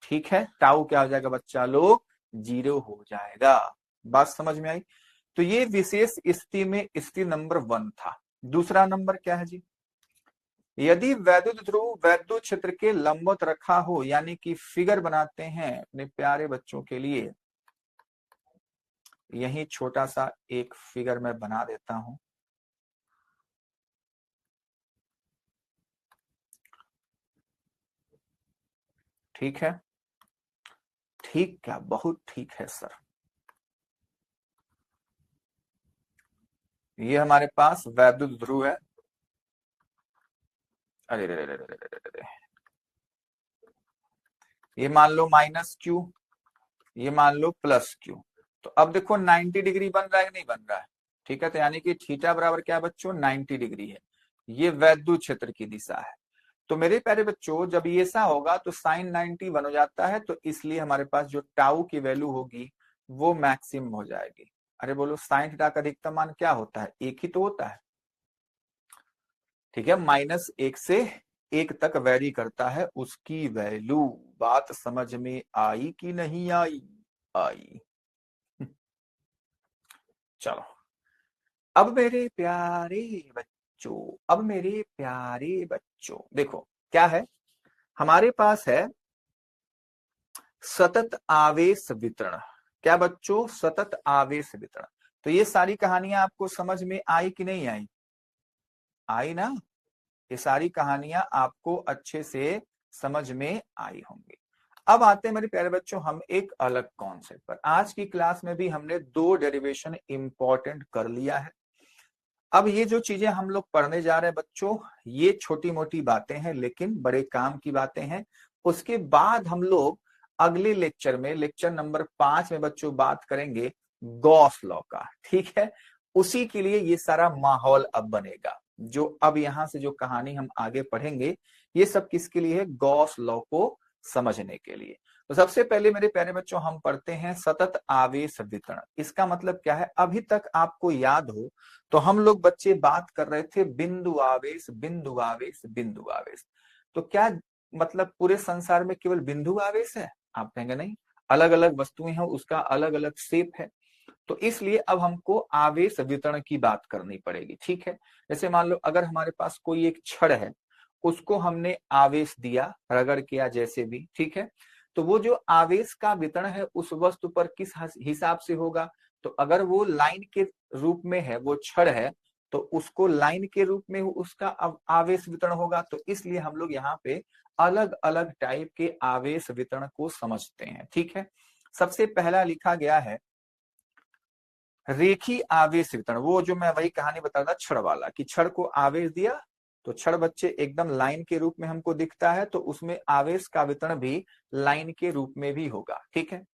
ठीक है, टाउ क्या हो जाएगा बच्चा लोग? 0 हो जाएगा। बात समझ में आई? तो ये विशेष स्थिति में स्थिति नंबर 1 था। दूसरा नंबर क्या है जी? यदि वैद्युत ध्रुव वैद्युत क्षेत्र के लंबवत रखा हो, यानी कि फिगर बनाते हैं अपने प्यारे बच्चों के लिए। यही छोटा सा एक फिगर मैं बना देता हूं। ठीक है, ठीक क्या? बहुत ठीक है सर। ये हमारे पास वैद्युत ध्रुव है। अरे रे रे रे रे रे रे रे। ये मान लो माइनस क्यू, ये मान लो प्लस क्यू। तो अब देखो 90 डिग्री बन रहा है कि नहीं बन रहा है? ठीक है, तो यानी कि थीटा बराबर क्या बच्चों? 90 डिग्री है। ये वैद्युत क्षेत्र की दिशा है। तो मेरे प्यारे बच्चों जब ये ऐसा होगा तो साइन 90 बन हो जाता है, तो इसलिए हमारे पास जो टाउ की वैल्यू होगी वो मैक्सिमम हो जाएगी। अरे बोलो, साइन थीटा का अधिकतम मान क्या होता है? 1 ही तो होता है। ठीक है, -1 से 1 तक वेरी करता है उसकी वैल्यू। बात समझ में आई कि नहीं आई? आई। चलो अब मेरे प्यारे बच्चों, अब मेरे प्यारे बच्चों देखो क्या है हमारे पास है सतत आवेश वितरण। क्या बच्चों? सतत आवेश वितरण। तो ये सारी कहानियां आपको समझ में आई कि नहीं आई? आई ना? ये सारी कहानियां आपको अच्छे से समझ में आई होंगी। अब आते हैं मेरे प्यारे बच्चों हम एक अलग कॉन्सेप्ट पर। आज की क्लास में भी हमने 2 डेरिवेशन इंपॉर्टेंट कर लिया है। अब ये जो चीजें हम लोग पढ़ने जा रहे हैं बच्चों, ये छोटी मोटी बातें हैं लेकिन बड़े काम की बातें हैं। उसके बाद हम लोग अगले लेक्चर में, लेक्चर नंबर 5 में बच्चों बात करेंगे गॉस लॉ का। ठीक है, उसी के लिए ये सारा माहौल अब बनेगा। जो अब यहां से जो कहानी हम आगे पढ़ेंगे ये सब किसके लिए है? गॉस लॉ को समझने के लिए। तो सबसे पहले मेरे प्यारे बच्चों हम पढ़ते हैं सतत आवेश वितरण। इसका मतलब क्या है? अभी तक आपको याद हो तो हम लोग बच्चे बात कर रहे थे बिंदु आवेश, बिंदु आवेश, बिंदु आवेश। तो क्या मतलब पूरे संसार में केवल बिंदु आवेश है? आप कहेंगे नहीं, अलग अलग वस्तुएं हैं, उसका अलग अलग शेप है। तो इसलिए अब हमको आवेश वितरण की बात करनी पड़ेगी। ठीक है, जैसे मान लो अगर हमारे पास कोई एक छड़ है, उसको हमने आवेश दिया, रगड़ किया, जैसे भी। ठीक है, तो वो जो आवेश का वितरण है उस वस्तु पर किस हिसाब से होगा। तो अगर वो लाइन के रूप में है, वो छड़ है, तो उसको लाइन के रूप में उसका आवेश वितरण होगा। तो इसलिए हम लोग यहाँ पे अलग अलग टाइप के आवेश वितरण को समझते हैं। ठीक है, सबसे पहला लिखा गया है रेखीय आवेश वितरण। वो जो मैं वही कहानी बता रहा था छड़ वाला, कि छड़ को आवेश दिया तो छड़ बच्चे एकदम लाइन के रूप में हमको दिखता है, तो उसमें आवेश का वितरण भी लाइन के रूप में भी होगा। ठीक है,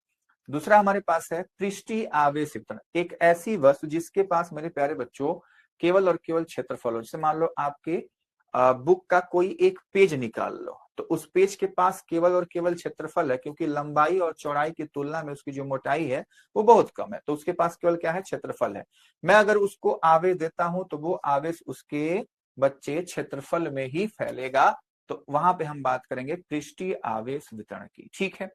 दूसरा हमारे पास है पृष्ठीय आवेश वितरण। एक ऐसी वस्तु जिसके पास मेरे प्यारे बच्चों केवल और केवल क्षेत्रफल हो। जैसे मान लो आपके बुक का कोई एक पेज निकाल लो, तो उस पेज के पास केवल और केवल क्षेत्रफल है, क्योंकि लंबाई और चौड़ाई की तुलना में उसकी जो मोटाई है वो बहुत कम है, तो उसके पास केवल क्या है, क्षेत्रफल है। मैं अगर उसको आवेश देता हूं तो वो आवेश उसके बच्चे क्षेत्रफल में ही फैलेगा। तो वहां पे हम बात करेंगे पृष्ठीय आवेश वितरण की। ठीक है,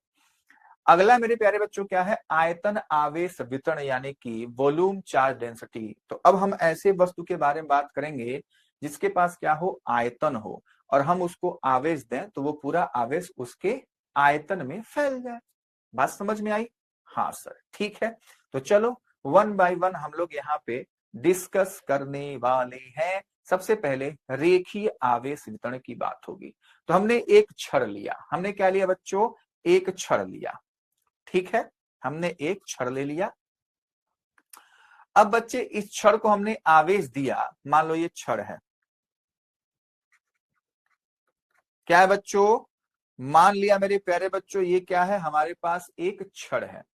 अगला मेरे प्यारे बच्चों क्या है, आयतन आवेश वितरण, यानी कि वॉल्यूम चार्ज डेंसिटी। तो अब हम ऐसे वस्तु के बारे में बात करेंगे जिसके पास क्या हो, आयतन हो, और हम उसको आवेश दें तो वो पूरा आवेश उसके आयतन में फैल जाए। बात समझ में आई? हाँ सर, ठीक है। तो चलो वन बाय वन हम लोग यहाँ पे डिस्कस करने वाले हैं। सबसे पहले रेखीय आवेश वितरण की बात होगी। तो हमने एक छड़ लिया, हमने क्या लिया बच्चों, एक छड़ लिया। ठीक है, हमने एक छड़ ले लिया। अब बच्चे इस छड़ को हमने आवेश दिया, मान लो ये छड़ है, क्या है बच्चों, मान लिया मेरे प्यारे बच्चों ये क्या है, हमारे पास एक छड़ है।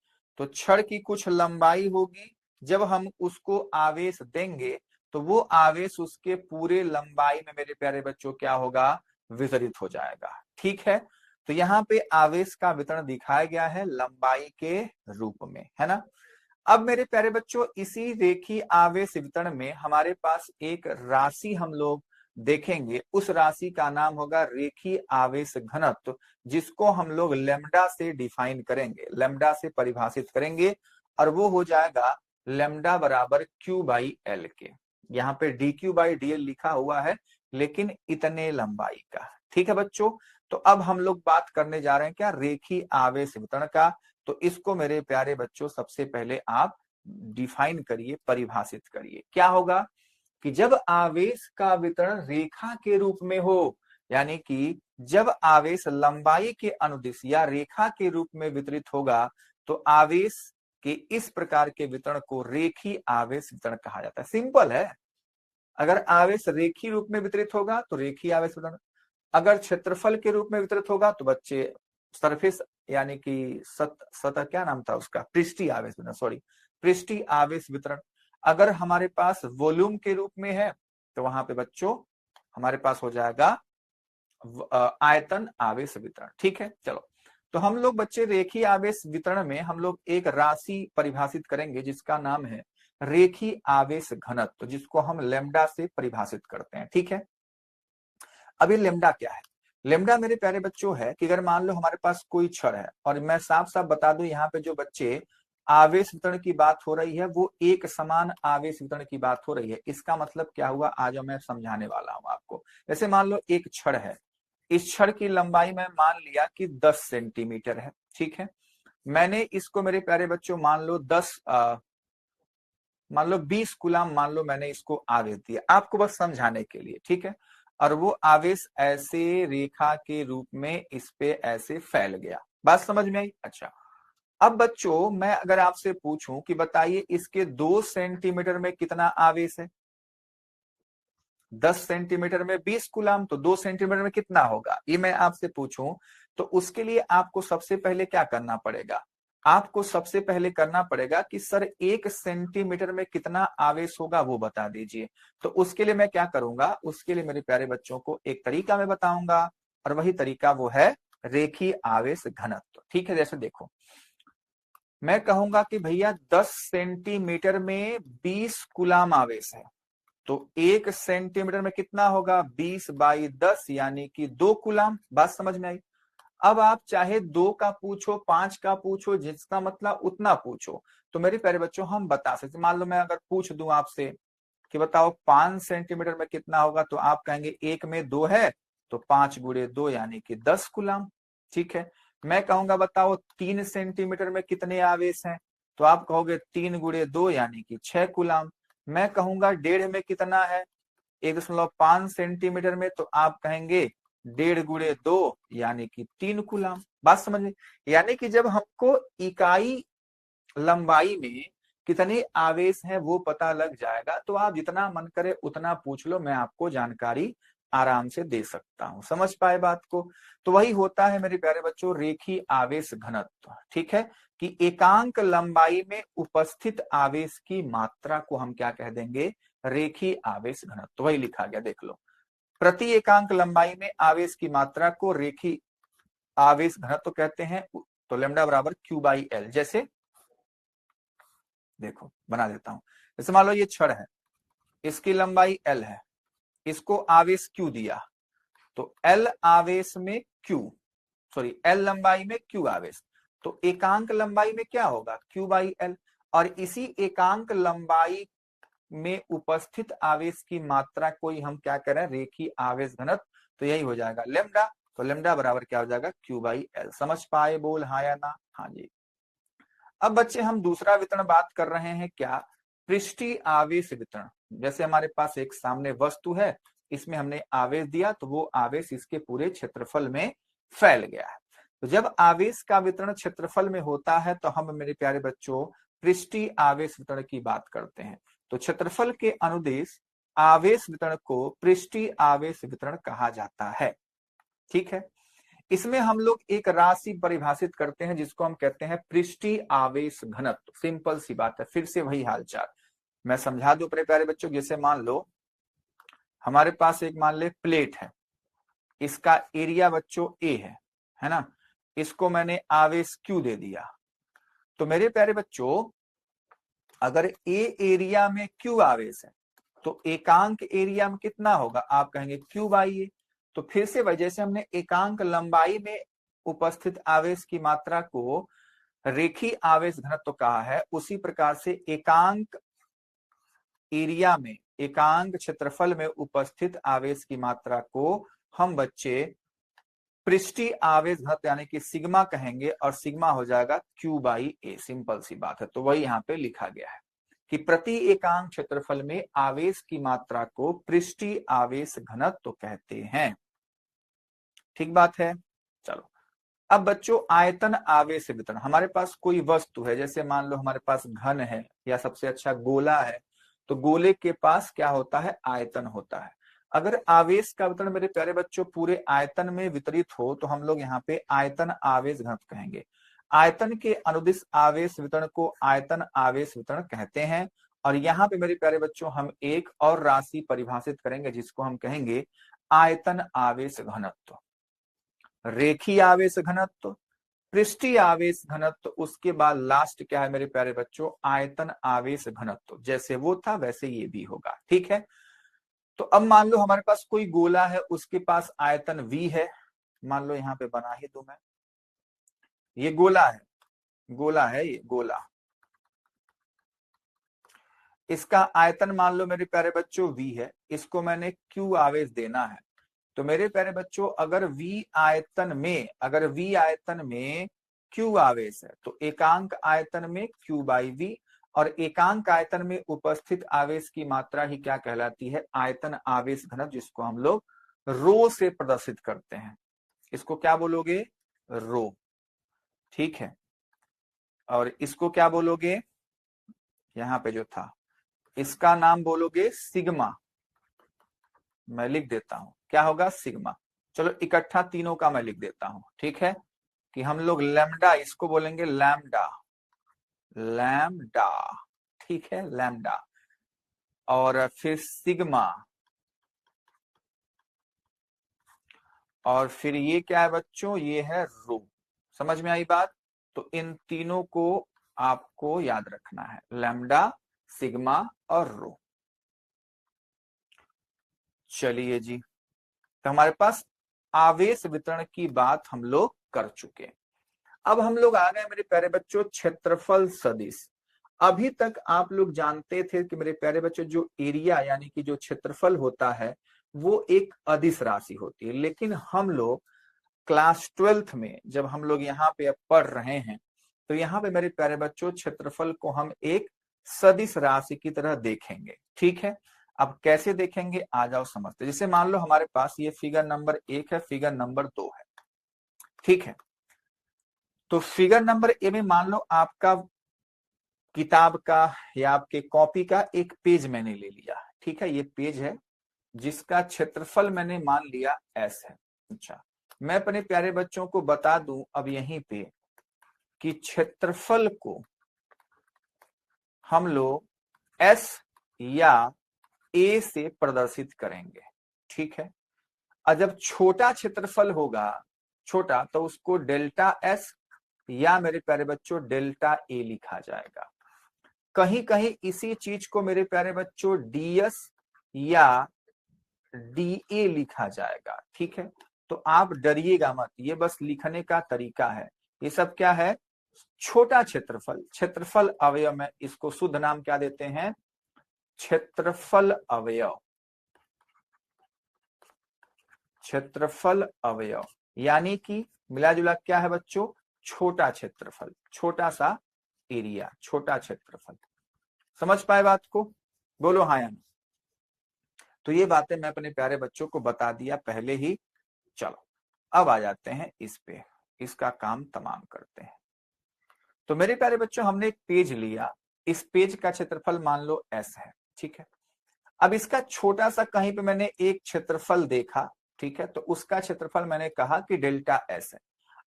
तो छड़ की कुछ लंबाई होगी, जब हम उसको आवेश देंगे तो वो आवेश उसके पूरे लंबाई में मेरे प्यारे बच्चों क्या होगा, वितरित हो जाएगा। ठीक है, तो यहाँ पे आवेश का वितरण दिखाया गया है लंबाई के रूप में, है ना। अब मेरे प्यारे बच्चों इसी रेखीय आवेश वितरण में हमारे पास एक राशि हम लोग देखेंगे, उस राशि का नाम होगा रेखीय आवेश घनत्व, जिसको हम लोग लेमडा से डिफाइन करेंगे, लेमडा से परिभाषित करेंगे, और वो हो जाएगा लेमडा बराबर क्यू बाई एल के। यहाँ पे D Q by D L लिखा हुआ है, लेकिन इतने लंबाई का। ठीक है बच्चों, तो अब हम लोग बात करने जा रहे हैं क्या, रेखीय आवेश वितरण का। तो इसको मेरे प्यारे बच्चों सबसे पहले आप डिफाइन करिए, परिभाषित करिए। क्या होगा कि जब आवेश का वितरण रेखा के रूप में हो, यानी कि जब आवेश लंबाई के अनुदिश या रेखा के रूप में वितरित होगा, तो आवेश के इस प्रकार के वितरण को रेखीय आवेश वितरण कहा जाता है। सिंपल है, अगर आवेश रेखीय रूप में वितरित होगा तो रेखीय आवेश वितरण, अगर क्षेत्रफल के रूप में वितरित होगा तो बच्चे सरफेस, यानी कि सतह क्या नाम था उसका, पृष्ठीय आवेश वितरण, सॉरी, पृष्ठीय आवेश वितरण। अगर हमारे पास वॉल्यूम के रूप में है तो वहां पे बच्चों हमारे पास हो जाएगा आयतन आवेश वितरण। ठीक है, चलो तो हम लोग बच्चे रेखीय आवेश वितरण में हम लोग एक राशि परिभाषित करेंगे जिसका नाम है रेखीय आवेश घनत्व, जिसको हम लेमडा से परिभाषित करते हैं। ठीक है, अभी लेमडा क्या है, लेमडा मेरे प्यारे बच्चों है कि अगर मान लो हमारे पास कोई छड़ है, और मैं साफ साफ बता दूं यहाँ पे जो बच्चे आवेश वितरण की बात हो रही है वो एक समान आवेश वितरण की बात हो रही है। इसका मतलब क्या हुआ, आज मैं समझाने वाला हूं आपको। जैसे मान लो एक छड़ है, इस छड़ की लंबाई में मान लिया कि 10 सेंटीमीटर है। ठीक है, मैंने इसको मेरे प्यारे बच्चों मान लो 20 गुलाम, मान लो मैंने इसको आवेश दिया आपको बस समझाने के लिए। ठीक है, और वो आवेश ऐसे रेखा के रूप में इस पे ऐसे फैल गया। बात समझ में आई? अच्छा, अब बच्चों मैं अगर आपसे पूछूं कि बताइए इसके 2 सेंटीमीटर में कितना आवेश है, 10 सेंटीमीटर में 20 गुलाम, तो 2 सेंटीमीटर में कितना होगा, ये मैं आपसे पूछूं। तो उसके लिए आपको सबसे पहले क्या करना पड़ेगा, आपको सबसे पहले करना पड़ेगा कि सर 1 सेंटीमीटर में कितना आवेश होगा वो बता दीजिए। तो उसके लिए मैं क्या करूंगा, उसके लिए मेरे प्यारे बच्चों को एक तरीका मैं बताऊंगा, और वही तरीका वो है रेखीय आवेश घनत्व। ठीक है, जैसे देखो मैं कहूंगा कि भैया 10 सेंटीमीटर में 20 गुलाम आवेश है, तो 1 सेंटीमीटर में कितना होगा, 20 बाई 10 यानी कि 2 गुलाम। बात समझ में आई? अब आप चाहे 2 का पूछो, 5 का पूछो, जिसका मतलब उतना पूछो। तो मेरे प्यारे बच्चों हम बता सकते, मान लो मैं अगर पूछ दूं आपसे कि बताओ 5 सेंटीमीटर में कितना होगा, तो आप कहेंगे 1 में 2 है, तो 5 गुणे 2 यानी कि 10 गुलाम। ठीक है, मैं कहूंगा बताओ 3 सेंटीमीटर में कितने आवेश हैं, तो आप कहोगे 3 × 2 यानी कि 6 कूलाम। मैं कहूंगा 1.5 में कितना है, 1.5 सेंटीमीटर में, तो आप कहेंगे 1.5 × 2 यानी कि 3 कूलाम। बात समझ में? यानी कि जब हमको इकाई लंबाई में कितने आवेश हैं वो पता लग जाएगा, तो आप जितना मन करे उतना पूछ लो, मैं आपको जानकारी आराम से दे सकता हूं। समझ पाए बात को? तो वही होता है मेरे प्यारे बच्चों रेखीय आवेश घनत्व। ठीक है, कि एकांक लंबाई में उपस्थित आवेश की मात्रा को हम क्या कह देंगे, रेखीय आवेश घनत्व। वही लिखा गया, देख लो, प्रति एकांक लंबाई में आवेश की मात्रा को रेखीय आवेश घनत्व कहते हैं। तो लेमडा बराबर Q/L। जैसे देखो बना देता हूं, जैसे मान लो ये छड़ है, इसकी लंबाई L है, इसको आवेश Q दिया, तो L आवेश में Q, सॉरी L लंबाई में Q आवेश, तो एकांक लंबाई में क्या होगा, Q/L। और इसी एकांक लंबाई में उपस्थित आवेश की मात्रा को ही हम क्या करें, रेखीय आवेश घनत्व। तो यही हो जाएगा लेमडा। तो लेमडा बराबर क्या हो जाएगा, Q/L। समझ पाए बोल हाँ या ना? हाँ जी। अब बच्चे हम दूसरा वितरण बात कर रहे हैं, क्या, पृष्ठीय आवेश वितरण। जैसे हमारे पास एक सामने वस्तु है, इसमें हमने आवेश दिया, तो वो आवेश इसके पूरे क्षेत्रफल में फैल गया है। तो जब आवेश का वितरण क्षेत्रफल में होता है तो हम मेरे प्यारे बच्चों पृष्ठीय आवेश वितरण की बात करते हैं। तो क्षेत्रफल के अनुदेश आवेश वितरण को पृष्ठीय आवेश वितरण कहा जाता है। ठीक है, इसमें हम लोग एक राशि परिभाषित करते हैं जिसको हम कहते हैं पृष्ठीय आवेश घनत्व। सिंपल सी बात है, फिर से वही हालचाल मैं समझा दूं अपने प्यारे बच्चों। जैसे मान लो हमारे पास एक मान ले प्लेट है, इसका एरिया बच्चों A है ना, इसको मैंने आवेश Q दे दिया। तो मेरे प्यारे बच्चों अगर A एरिया में Q आवेश है तो एकांक एरिया में कितना होगा, आप कहेंगे Q/A। तो फिर से वजह से हमने एकांक लंबाई में उपस्थित आवेश की मात्रा को रेखीय आवेश घनत्व कहा है, उसी प्रकार से एकांक एरिया में, एकांक क्षेत्रफल में उपस्थित आवेश की मात्रा को हम बच्चे पृष्ठीय आवेश घनत्व यानी कि सिग्मा कहेंगे, और सिग्मा हो जाएगा Q/A। सिंपल सी बात है, तो वही यहाँ पे लिखा गया है कि प्रति एकांक क्षेत्रफल में आवेश की मात्रा को पृष्ठीय आवेश घनत्व कहते हैं। ठीक बात है। चलो अब बच्चों आयतन आवेश वितरण। हमारे पास कोई वस्तु है, जैसे मान लो हमारे पास घन है या सबसे अच्छा गोला है, तो गोले के पास क्या होता है, आयतन होता है। अगर आवेश का वितरण मेरे प्यारे बच्चों पूरे आयतन में वितरित हो तो हम लोग यहाँ पे आयतन आवेश घनत्व कहेंगे। आयतन के अनुदिश आवेश वितरण को आयतन आवेश वितरण कहते हैं। और यहाँ पे मेरे प्यारे बच्चों हम एक और राशि परिभाषित करेंगे जिसको हम कहेंगे आयतन आवेश घनत्व। रेखीय आवेश घनत्व, पृष्ठीय आवेश घनत्व, उसके बाद लास्ट क्या है मेरे प्यारे बच्चों, आयतन आवेश घनत्व। जैसे वो था वैसे ये भी होगा। ठीक है, तो अब मान लो हमारे पास कोई गोला है, उसके पास आयतन V है। मान लो यहाँ पे बना ही दूं मैं, ये गोला है, गोला है ये गोला, इसका आयतन मान लो मेरे प्यारे बच्चों V है, इसको मैंने Q आवेश देना है। तो मेरे प्यारे बच्चों अगर V आयतन में Q आवेश है तो एकांक आयतन में Q/V, और एकांक आयतन में उपस्थित आवेश की मात्रा ही क्या कहलाती है, आयतन आवेश घनत्व, जिसको हम लोग रो से प्रदर्शित करते हैं। इसको क्या बोलोगे, रो। ठीक है, और इसको क्या बोलोगे, यहाँ पे जो था इसका नाम बोलोगे सिग्मा। मैं लिख देता हूं, क्या होगा, सिग्मा। चलो इकट्ठा तीनों का मैं लिख देता हूं। ठीक है, कि हम लोग लैम्डा, इसको बोलेंगे लैम्डा, लैम्डा। ठीक है, लैम्डा, और फिर सिग्मा, और फिर ये क्या है बच्चों, ये है रो। समझ में आई बात? तो इन तीनों को आपको याद रखना है, लैम्डा, सिग्मा और रो। चलिए जी, तो हमारे पास आवेश वितरण की बात हम लोग कर चुके। अब हम लोग आ गए मेरे प्यारे बच्चों क्षेत्रफल सदिश। अभी तक आप लोग जानते थे कि मेरे प्यारे बच्चों जो एरिया यानी कि जो क्षेत्रफल होता है वो एक अदिश राशि होती है, लेकिन हम लोग क्लास 12th में जब हम लोग यहाँ पे अब पढ़ रहे हैं, तो यहाँ पे मेरे प्यारे बच्चों क्षेत्रफल को हम एक सदिश राशि की तरह देखेंगे। ठीक है, अब कैसे देखेंगे आ जाओ समझते। जैसे मान लो हमारे पास ये फिगर नंबर 1 है, फिगर नंबर 2 है। ठीक है, तो फिगर नंबर ए में मान लो आपका किताब का या आपके कॉपी का एक पेज मैंने ले लिया। ठीक है, ये पेज है जिसका क्षेत्रफल मैंने मान लिया एस है। अच्छा, मैं अपने प्यारे बच्चों को बता दूं अब यहीं पे कि क्षेत्रफल को हम लोग एस या ए से प्रदर्शित करेंगे। ठीक है, और जब छोटा क्षेत्रफल होगा, छोटा, तो उसको डेल्टा एस या मेरे प्यारे बच्चों डेल्टा ए लिखा जाएगा। कहीं कहीं इसी चीज को मेरे प्यारे बच्चों डीएस या डीए लिखा जाएगा। ठीक है, तो आप डरिएगा मत, ये बस लिखने का तरीका है। ये सब क्या है? छोटा क्षेत्रफल, क्षेत्रफल अवयव में इसको शुद्ध नाम क्या देते हैं? क्षेत्रफल अवयव। क्षेत्रफल अवयव यानी कि मिला जुला क्या है बच्चों? छोटा क्षेत्रफल, छोटा सा एरिया, छोटा क्षेत्रफल। समझ पाए बात को? बोलो हाँ या ना। तो ये बातें मैं अपने प्यारे बच्चों को बता दिया पहले ही। चलो अब आ जाते हैं इस पे, इसका काम तमाम करते हैं। तो मेरे प्यारे बच्चों हमने एक पेज लिया, इस पेज का क्षेत्रफल मान लो एस है। ठीक है, अब इसका छोटा सा कहीं पे मैंने एक क्षेत्रफल देखा। ठीक है, तो उसका क्षेत्रफल मैंने कहा कि डेल्टा एस है।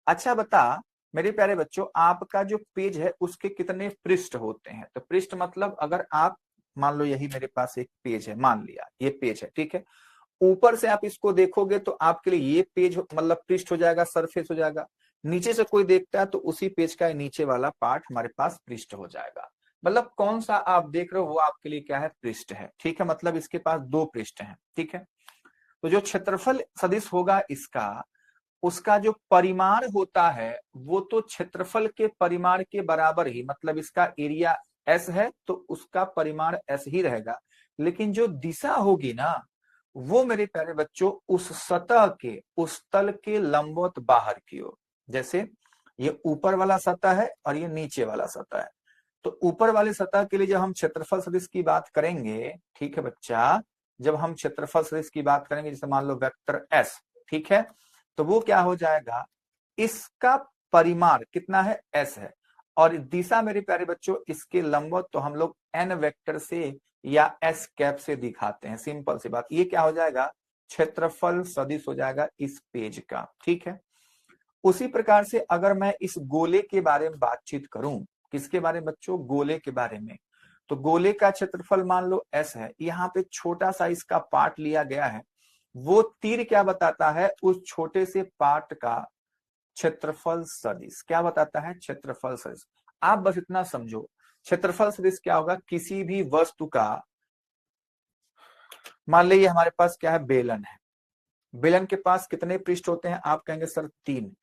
अच्छा बता मेरे प्यारे बच्चों, आपका जो पेज है उसके कितने पृष्ठ होते हैं? तो पृष्ठ मतलब अगर आप मान लो यही मेरे पास एक पेज है, मान लिया ये पेज है। ठीक है, ऊपर से आप इसको देखोगे तो आपके लिए ये पेज मतलब पृष्ठ हो जाएगा, सरफेस हो जाएगा। नीचे से कोई देखता है तो उसी पेज का नीचे वाला पार्ट हमारे पास पृष्ठ हो जाएगा। मतलब कौन सा आप देख रहे हो वो आपके लिए क्या है? पृष्ठ है। ठीक है, मतलब इसके पास दो पृष्ठ हैं। ठीक है, तो जो क्षेत्रफल सदिश होगा इसका, उसका जो परिमाण होता है वो तो क्षेत्रफल के परिमाण के बराबर ही, मतलब इसका एरिया एस है तो उसका परिमाण एस ही रहेगा। लेकिन जो दिशा होगी ना, वो मेरे प्यारे बच्चों उस सतह के, उस तल के लंबवत बाहर की ओर। जैसे ये ऊपर वाला सतह है और ये नीचे वाला सतह है, तो ऊपर वाले सतह के लिए जब हम क्षेत्रफल सदिश की बात करेंगे, ठीक है बच्चा, जब हम क्षेत्रफल सदिश की बात करेंगे, जैसे मान लो वेक्टर एस, ठीक है, तो वो क्या हो जाएगा? इसका परिमाण कितना है? एस है, और दिशा मेरे प्यारे बच्चों इसके लंबवत तो हम लोग एन वेक्टर से या एस कैप से दिखाते हैं। सिंपल सी बात, ये क्या हो जाएगा? क्षेत्रफल सदिश हो जाएगा इस पेज का। ठीक है, उसी प्रकार से अगर मैं इस गोले के बारे में बातचीत करूं, किसके बारे में बच्चों? गोले के बारे में। तो गोले का क्षेत्रफल मान लो एस है, यहाँ पे छोटा सा इसका पार्ट लिया गया है। वो तीर क्या बताता है? उस छोटे से पार्ट का क्षेत्रफल सदिश क्या बताता है? क्षेत्रफल सदिश। आप बस इतना समझो, क्षेत्रफल सदिश क्या होगा? किसी भी वस्तु का, मान लीजिए हमारे पास क्या है? बेलन है। बेलन के पास कितने पृष्ठ होते हैं? आप कहेंगे सर 3।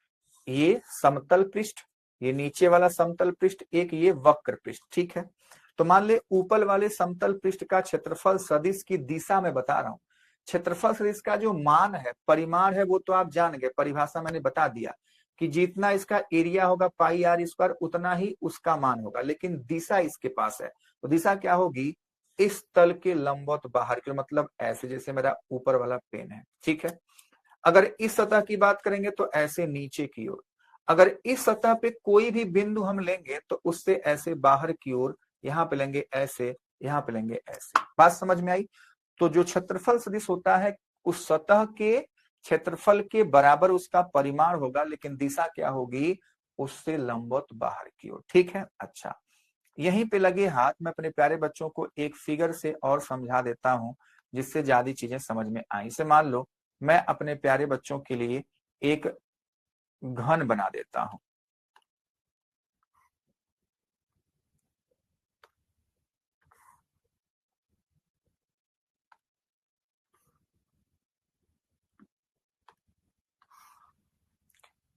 ये समतल पृष्ठ, ये नीचे वाला समतल पृष्ठ, एक ये वक्र पृष्ठ। ठीक है, तो मान ले ऊपर वाले समतल पृष्ठ का क्षेत्रफल सदिश की दिशा में बता रहा हूं। क्षेत्रफल सदिश का जो मान है, परिमाण है, वो तो आप जान गए, परिभाषा मैंने बता दिया कि जितना इसका एरिया होगा पाई आर स्क्वायर, उतना ही उसका मान होगा। लेकिन दिशा इसके पास है, तो दिशा क्या होगी? इस तल के लंबवत बाहर की, मतलब ऐसे, जैसे मेरा ऊपर वाला पेन है। ठीक है, अगर इस सतह की बात करेंगे तो ऐसे नीचे की ओर। अगर इस सतह पे कोई भी बिंदु हम लेंगे तो उससे ऐसे बाहर की ओर, यहाँ पे लेंगे ऐसे, यहाँ पे लेंगे ऐसे। बात समझ में आई? तो जो क्षेत्रफल सदिश होता है, उस सतह के क्षेत्रफल के बराबर उसका परिमाण होगा, लेकिन दिशा क्या होगी? उससे लंबवत बाहर की ओर। ठीक है, अच्छा, यहीं पे लगे हाथ मैं अपने प्यारे बच्चों को एक फिगर से और समझा देता हूं, जिससे ज्यादा चीजें समझ में आई। इसे मान लो मैं अपने प्यारे बच्चों के लिए एक घन बना देता हूं।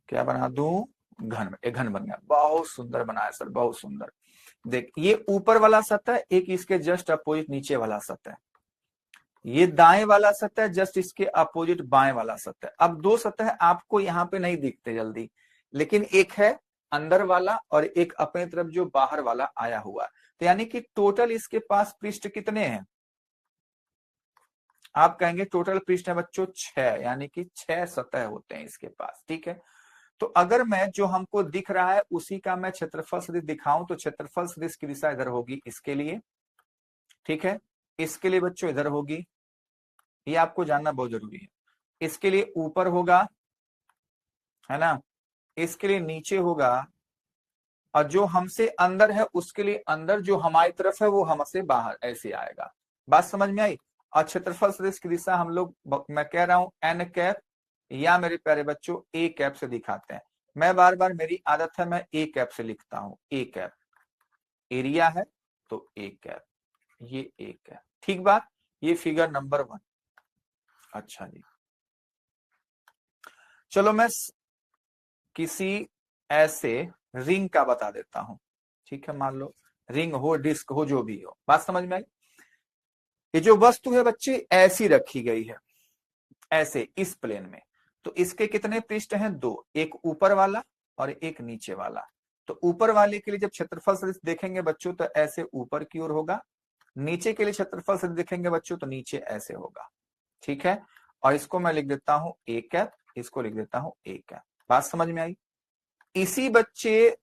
क्या बना दूं? घन। एक घन बन गया, बहुत सुंदर बनाया सर, बहुत सुंदर। देख, ये ऊपर वाला सतह, एक इसके जस्ट अपोजिट नीचे वाला सतह। ये दाएं वाला सतह, जस्ट इसके अपोजिट बाएं वाला सतह। अब दो सतह आपको यहाँ पे नहीं दिखते जल्दी, लेकिन एक है अंदर वाला और एक अपने तरफ जो बाहर वाला आया हुआ है। तो यानी कि टोटल इसके पास पृष्ठ कितने हैं? आप कहेंगे टोटल पृष्ठ है बच्चों 6, यानी कि 6 सतह होते हैं इसके पास। ठीक है, तो अगर मैं जो हमको दिख रहा है उसी का मैं क्षेत्रफल सदिश दिखाऊं तो क्षेत्रफल सदिश की दिशा इधर होगी इसके लिए। ठीक है, इसके लिए बच्चों इधर होगी, ये आपको जानना बहुत जरूरी है। इसके लिए ऊपर होगा, है ना, इसके लिए नीचे होगा, और जो हमसे अंदर है उसके लिए अंदर, जो हमारी तरफ है वो हमसे बाहर, ऐसे आएगा। बात समझ में आई? और क्षेत्रफल सदिश की दिशा हम लोग, मैं कह रहा हूं एन कैप, या मेरे प्यारे बच्चों ए कैप से दिखाते हैं। मैं बार बार, मेरी आदत है, मैं ए कैप से लिखता हूं। ए कैप एरिया है तो ए कैप, ये ए कैप। ठीक बात, ये फिगर नंबर 1। अच्छा जी, चलो मैं किसी ऐसे रिंग का बता देता हूं। ठीक है, मान लो रिंग हो, डिस्क हो, जो भी हो। बात समझ में आई? ये जो वस्तु है बच्चे ऐसी रखी गई है, ऐसे इस प्लेन में। तो इसके कितने पृष्ठ हैं? 2, एक ऊपर वाला और एक नीचे वाला। तो ऊपर वाले के लिए जब क्षेत्रफल सदिश देखेंगे बच्चों तो ऐसे ऊपर की ओर होगा, नीचे के लिए क्षेत्रफल सदिश देखेंगे बच्चों तो नीचे ऐसे होगा। ठीक है, और इसको मैं लिख देता हूं ए कैप, इसको लिख देता हूं ए कैप। बात समझ में आई? इसी बच्चे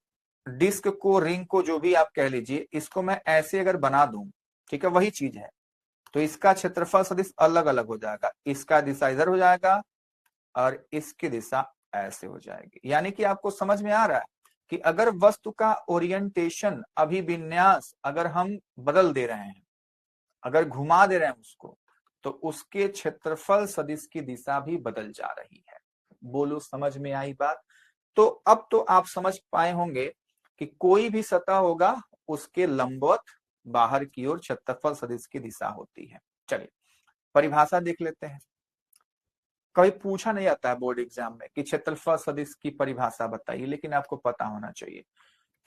डिस्क को, रिंग को, जो भी आप कह लीजिए, इसको मैं ऐसे अगर बना दूं, ठीक है, वही चीज है, तो इसका क्षेत्रफल सदिश अलग अलग हो जाएगा। इसका दिशा इधर हो जाएगा और इसकी दिशा ऐसे हो जाएगी। यानी कि आपको समझ में आ रहा है कि अगर वस्तु का ओरिएंटेशन, अभिविन्यास अगर हम बदल दे रहे हैं, अगर घुमा दे रहे हैं उसको, तो उसके क्षेत्रफल सदिश की दिशा भी बदल जा रही है। बोलो, समझ में आई बात? तो अब तो आप समझ पाए होंगे कि कोई भी सतह होगा उसके लंबवत बाहर की ओर क्षेत्रफल सदिश की दिशा होती है। चलिए परिभाषा देख लेते हैं। कभी पूछा नहीं जाता है बोर्ड एग्जाम में कि क्षेत्रफल सदिश की परिभाषा बताइए, लेकिन आपको पता होना चाहिए।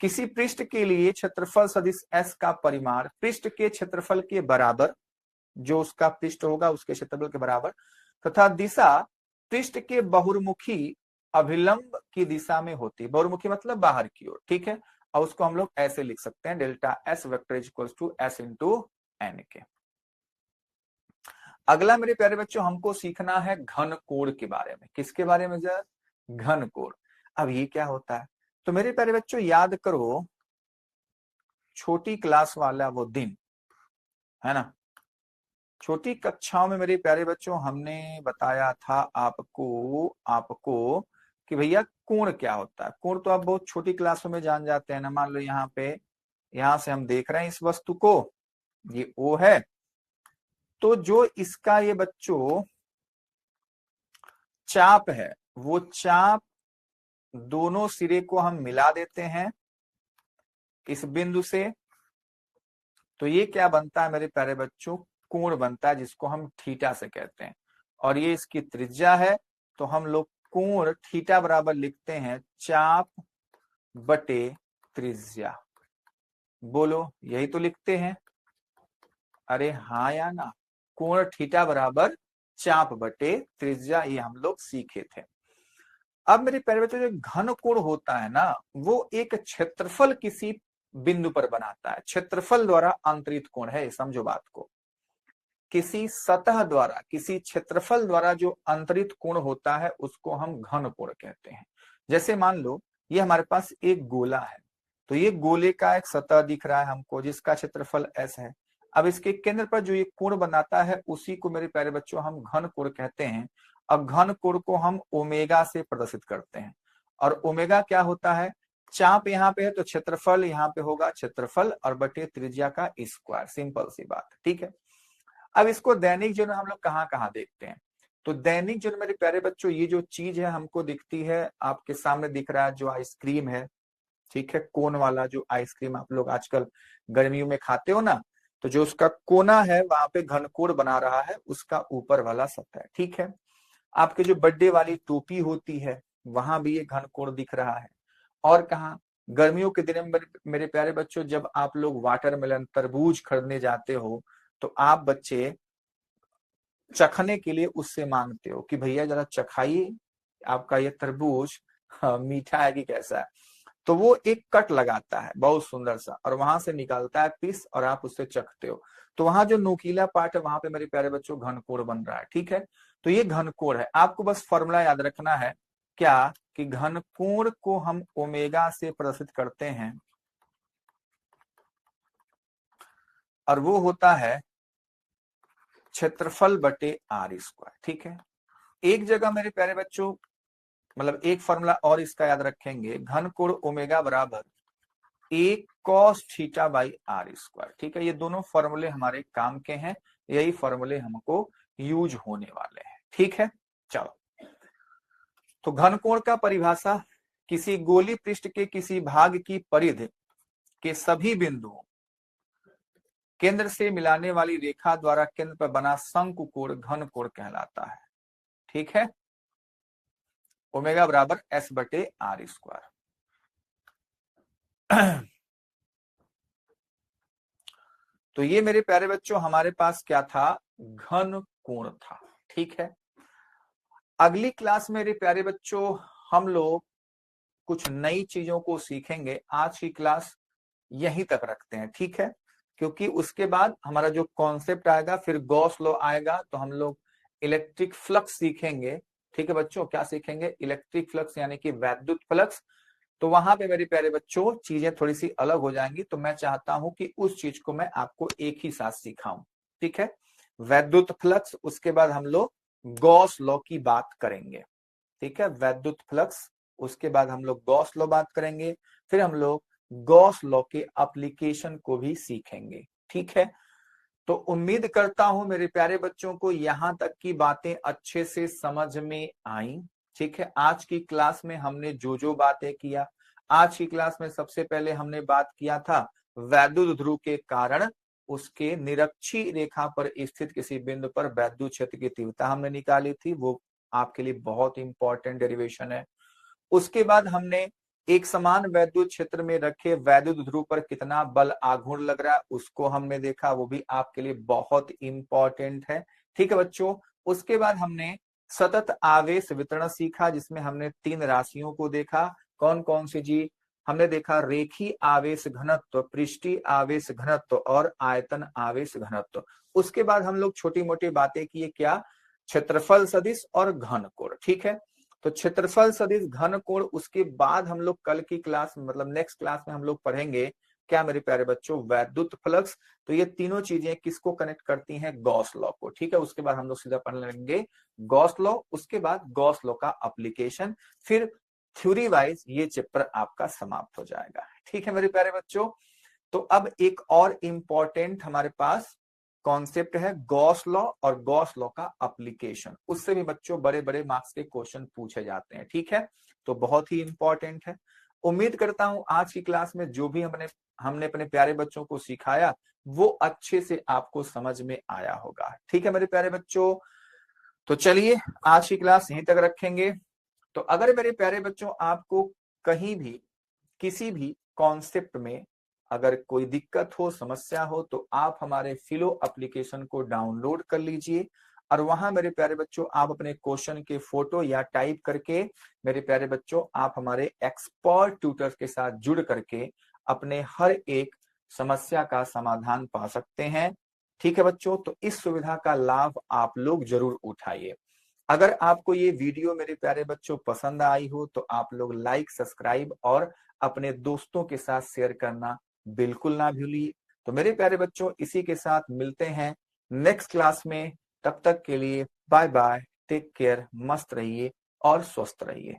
किसी पृष्ठ के लिए क्षेत्रफल सदिश S का परिमाण पृष्ठ के क्षेत्रफल के बराबर, जो उसका पृष्ठ होगा उसके क्षेत्रफल के बराबर, तथा दिशा पृष्ठ के बहुर्मुखी अभिलंब की दिशा में होती है। बहुर्मुखी मतलब बाहर की ओर। ठीक है, और उसको हम लोग ऐसे लिख सकते हैं, delta S vector equals to S into N के। अगला मेरे प्यारे बच्चों हमको सीखना है घन कोण के बारे में। किसके बारे में जरा? घन कोण। अब ये क्या होता है? तो मेरे प्यारे बच्चों याद करो छोटी क्लास वाला वो दिन, है ना, छोटी कक्षाओं में मेरे प्यारे बच्चों हमने बताया था आपको आपको कि भैया कोण क्या होता है। कोण तो आप बहुत छोटी क्लासों में जान जाते हैं ना। मान लो यहाँ पे, यहां से हम देख रहे हैं इस वस्तु को, ये O है, तो जो इसका ये बच्चों चाप है, वो चाप दोनों सिरे को हम मिला देते हैं इस बिंदु से, तो ये क्या बनता है मेरे प्यारे बच्चों? कोण बनता है, जिसको हम थीटा से कहते हैं। और ये इसकी त्रिज्या है, तो हम लोग कोण थीटा बराबर लिखते हैं चाप बटे त्रिज्या। बोलो, यही तो लिखते हैं? अरे हाँ या ना? कोण थीटा बराबर चाप बटे त्रिज्या, ये हम लोग सीखे थे। अब मेरे प्यारे बच्चों जो घन कोण होता है ना, वो एक क्षेत्रफल किसी बिंदु पर बनाता है। क्षेत्रफल द्वारा अंतरित कोण है, समझो बात को। किसी सतह द्वारा, किसी क्षेत्रफल द्वारा जो अंतरित कोण होता है उसको हम घन कोण कहते हैं। जैसे मान लो ये हमारे पास एक गोला है, तो ये गोले का एक सतह दिख रहा है हमको जिसका क्षेत्रफल S है। अब इसके केंद्र पर जो ये कोण बनाता है उसी को मेरे प्यारे बच्चों हम घन कोण कहते हैं। अब घन कोण को हम ओमेगा से प्रदर्शित करते हैं। और ओमेगा क्या होता है? चाप यहाँ पे है तो क्षेत्रफल यहाँ पे होगा क्षेत्रफल और बटे त्रिज्या का स्क्वायर। सिंपल सी बात, ठीक है। अब इसको दैनिक जीवन हम लोग कहाँ कहाँ देखते हैं? तो दैनिक जीवन मेरे प्यारे बच्चों ये जो चीज है हमको दिखती है, आपके सामने दिख रहा है जो आइसक्रीम है, ठीक है, कोन वाला जो आइसक्रीम आप लोग आजकल गर्मियों में खाते हो ना, तो जो उसका कोना है वहां पे घनकोण बना रहा है उसका ऊपर वाला सतह, ठीक है। आपके जो बर्थडे वाली टोपी होती है वहां भी ये घनकोण दिख रहा है। और कहा? गर्मियों के दिन में मेरे प्यारे बच्चों जब आप लोग वाटरमेलन तरबूज खरीदने जाते हो तो आप बच्चे चखने के लिए उससे मांगते हो कि भैया जरा चखाइए आपका ये तरबूज मीठा है कि कैसा है, तो वो एक कट लगाता है बहुत सुंदर सा और वहां से निकालता है पीस और आप उससे चखते हो। तो वहां जो नोकीला पार्ट है वहां पे मेरे प्यारे बच्चों घनकोर बन रहा है। ठीक है, तो ये घनकोर है। आपको बस फॉर्मूला याद रखना है क्या कि घनकोण को हम ओमेगा से प्रदर्शित करते हैं और वो होता है क्षेत्रफल बटे आर स्क्वायर। ठीक है, एक जगह मेरे प्यारे बच्चों मतलब एक फॉर्मूला और इसका याद रखेंगे, घन कोण ओमेगा बराबर एक cos theta by R square. ठीक है, ये दोनों फॉर्मूले हमारे काम के हैं, यही फॉर्मूले हमको यूज होने वाले हैं। ठीक है, चलो तो घन कोण का परिभाषा किसी गोली पृष्ठ के किसी भाग की परिधि के सभी बिंदुओं केंद्र से मिलाने वाली रेखा द्वारा केंद्र पर बना शंकु कोण घन कोण कहलाता है। ठीक है, ओमेगा बराबर एस बटे आर स्क्वायर। तो ये मेरे प्यारे बच्चों हमारे पास क्या था, घन कोण था। ठीक है, अगली क्लास में मेरे प्यारे बच्चों हम लोग कुछ नई चीजों को सीखेंगे। आज की क्लास यहीं तक रखते हैं। ठीक है, क्योंकि उसके बाद हमारा जो कॉन्सेप्ट आएगा फिर गॉस लॉ आएगा, तो हम लोग इलेक्ट्रिक फ्लक्स सीखेंगे। ठीक है बच्चों, क्या सीखेंगे, इलेक्ट्रिक फ्लक्स यानी कि वैद्युत फ्लक्स। तो वहां पे मेरे प्यारे बच्चों चीजें थोड़ी सी अलग हो जाएंगी, तो मैं चाहता हूं कि उस चीज को मैं आपको एक ही साथ सिखाऊं। ठीक है, वैद्युत फ्लक्स, उसके बाद हम लोग गॉस लॉ की बात करेंगे। ठीक है, वैद्युत फ्लक्स, उसके बाद हम लोग गॉस लॉ बात करेंगे, फिर हम लोग गॉस लॉ के एप्लीकेशन को भी सीखेंगे। ठीक है, तो उम्मीद करता हूं मेरे प्यारे बच्चों को यहां तक की बातें अच्छे से समझ में आई। ठीक है, आज की क्लास में हमने जो जो बातें किया, आज की क्लास में सबसे पहले हमने बात किया था वैद्युत ध्रुव के कारण उसके निरक्षी रेखा पर स्थित किसी बिंदु पर वैद्युत क्षेत्र की तीव्रता हमने निकाली थी, वो आपके लिए बहुत इंपॉर्टेंट डेरिवेशन है। उसके बाद हमने एक समान वैद्युत क्षेत्र में रखे वैद्युत ध्रुव पर कितना बल आघूर्ण लग रहा है उसको हमने देखा, वो भी आपके लिए बहुत इंपॉर्टेंट है। ठीक है बच्चों, उसके बाद हमने सतत आवेश वितरण सीखा, जिसमें हमने 3 राशियों को देखा। कौन कौन सी जी, हमने देखा रेखीय आवेश घनत्व, पृष्ठीय आवेश घनत्व और आयतन आवेश घनत्व। उसके बाद हम लोग छोटी मोटी बातें किए, क्या, क्षेत्रफल सदिश और घन कोण। ठीक है, तो क्षेत्रफल सदिश घन कोण, उसके बाद हम लोग कल की क्लास मतलब नेक्स्ट क्लास में हम लोग पढ़ेंगे क्या मेरे प्यारे बच्चों, वैद्युत फ्लक्स। तो ये तीनों चीजें किसको कनेक्ट करती हैं, गॉस लॉ को। ठीक है, उसके बाद हम लोग सीधा पढ़ने लगेंगे गॉस लॉ, उसके बाद गॉस लॉ का एप्लीकेशन, फिर थ्योरी वाइज ये चैप्टर आपका समाप्त हो जाएगा। ठीक है मेरे प्यारे बच्चों, तो अब एक और इंपॉर्टेंट हमारे पास कॉन्सेप्ट है गॉस लॉ और गॉस लॉ का एप्लीकेशन। उससे भी बच्चों बड़े बड़े मार्क्स के क्वेश्चन पूछे जाते हैं। ठीक है, तो बहुत ही इंपॉर्टेंट है। उम्मीद करता हूं आज की क्लास में जो भी हमने अपने प्यारे बच्चों को सिखाया वो अच्छे से आपको समझ में आया होगा। ठीक है मेरे प्यारे बच्चों, तो चलिए आज की क्लास यहीं तक रखेंगे। तो अगर मेरे प्यारे बच्चों आपको कहीं भी किसी भी कॉन्सेप्ट में अगर कोई दिक्कत हो, समस्या हो, तो आप हमारे फिलो एप्लीकेशन को डाउनलोड कर लीजिए और वहां मेरे प्यारे बच्चों आप अपने क्वेश्चन के फोटो या टाइप करके मेरे प्यारे बच्चों आप हमारे एक्सपर्ट ट्यूटर के साथ जुड़ करके अपने हर एक समस्या का समाधान पा सकते हैं। ठीक है बच्चों, तो इस सुविधा का लाभ आप लोग जरूर उठाइए। अगर आपको ये वीडियो मेरे प्यारे बच्चों पसंद आई हो तो आप लोग लाइक, सब्सक्राइब और अपने दोस्तों के साथ शेयर करना बिल्कुल ना भूलिए। तो मेरे प्यारे बच्चों इसी के साथ मिलते हैं नेक्स्ट क्लास में, तब तक के लिए बाय बाय, टेक केयर, मस्त रहिए और स्वस्थ रहिए।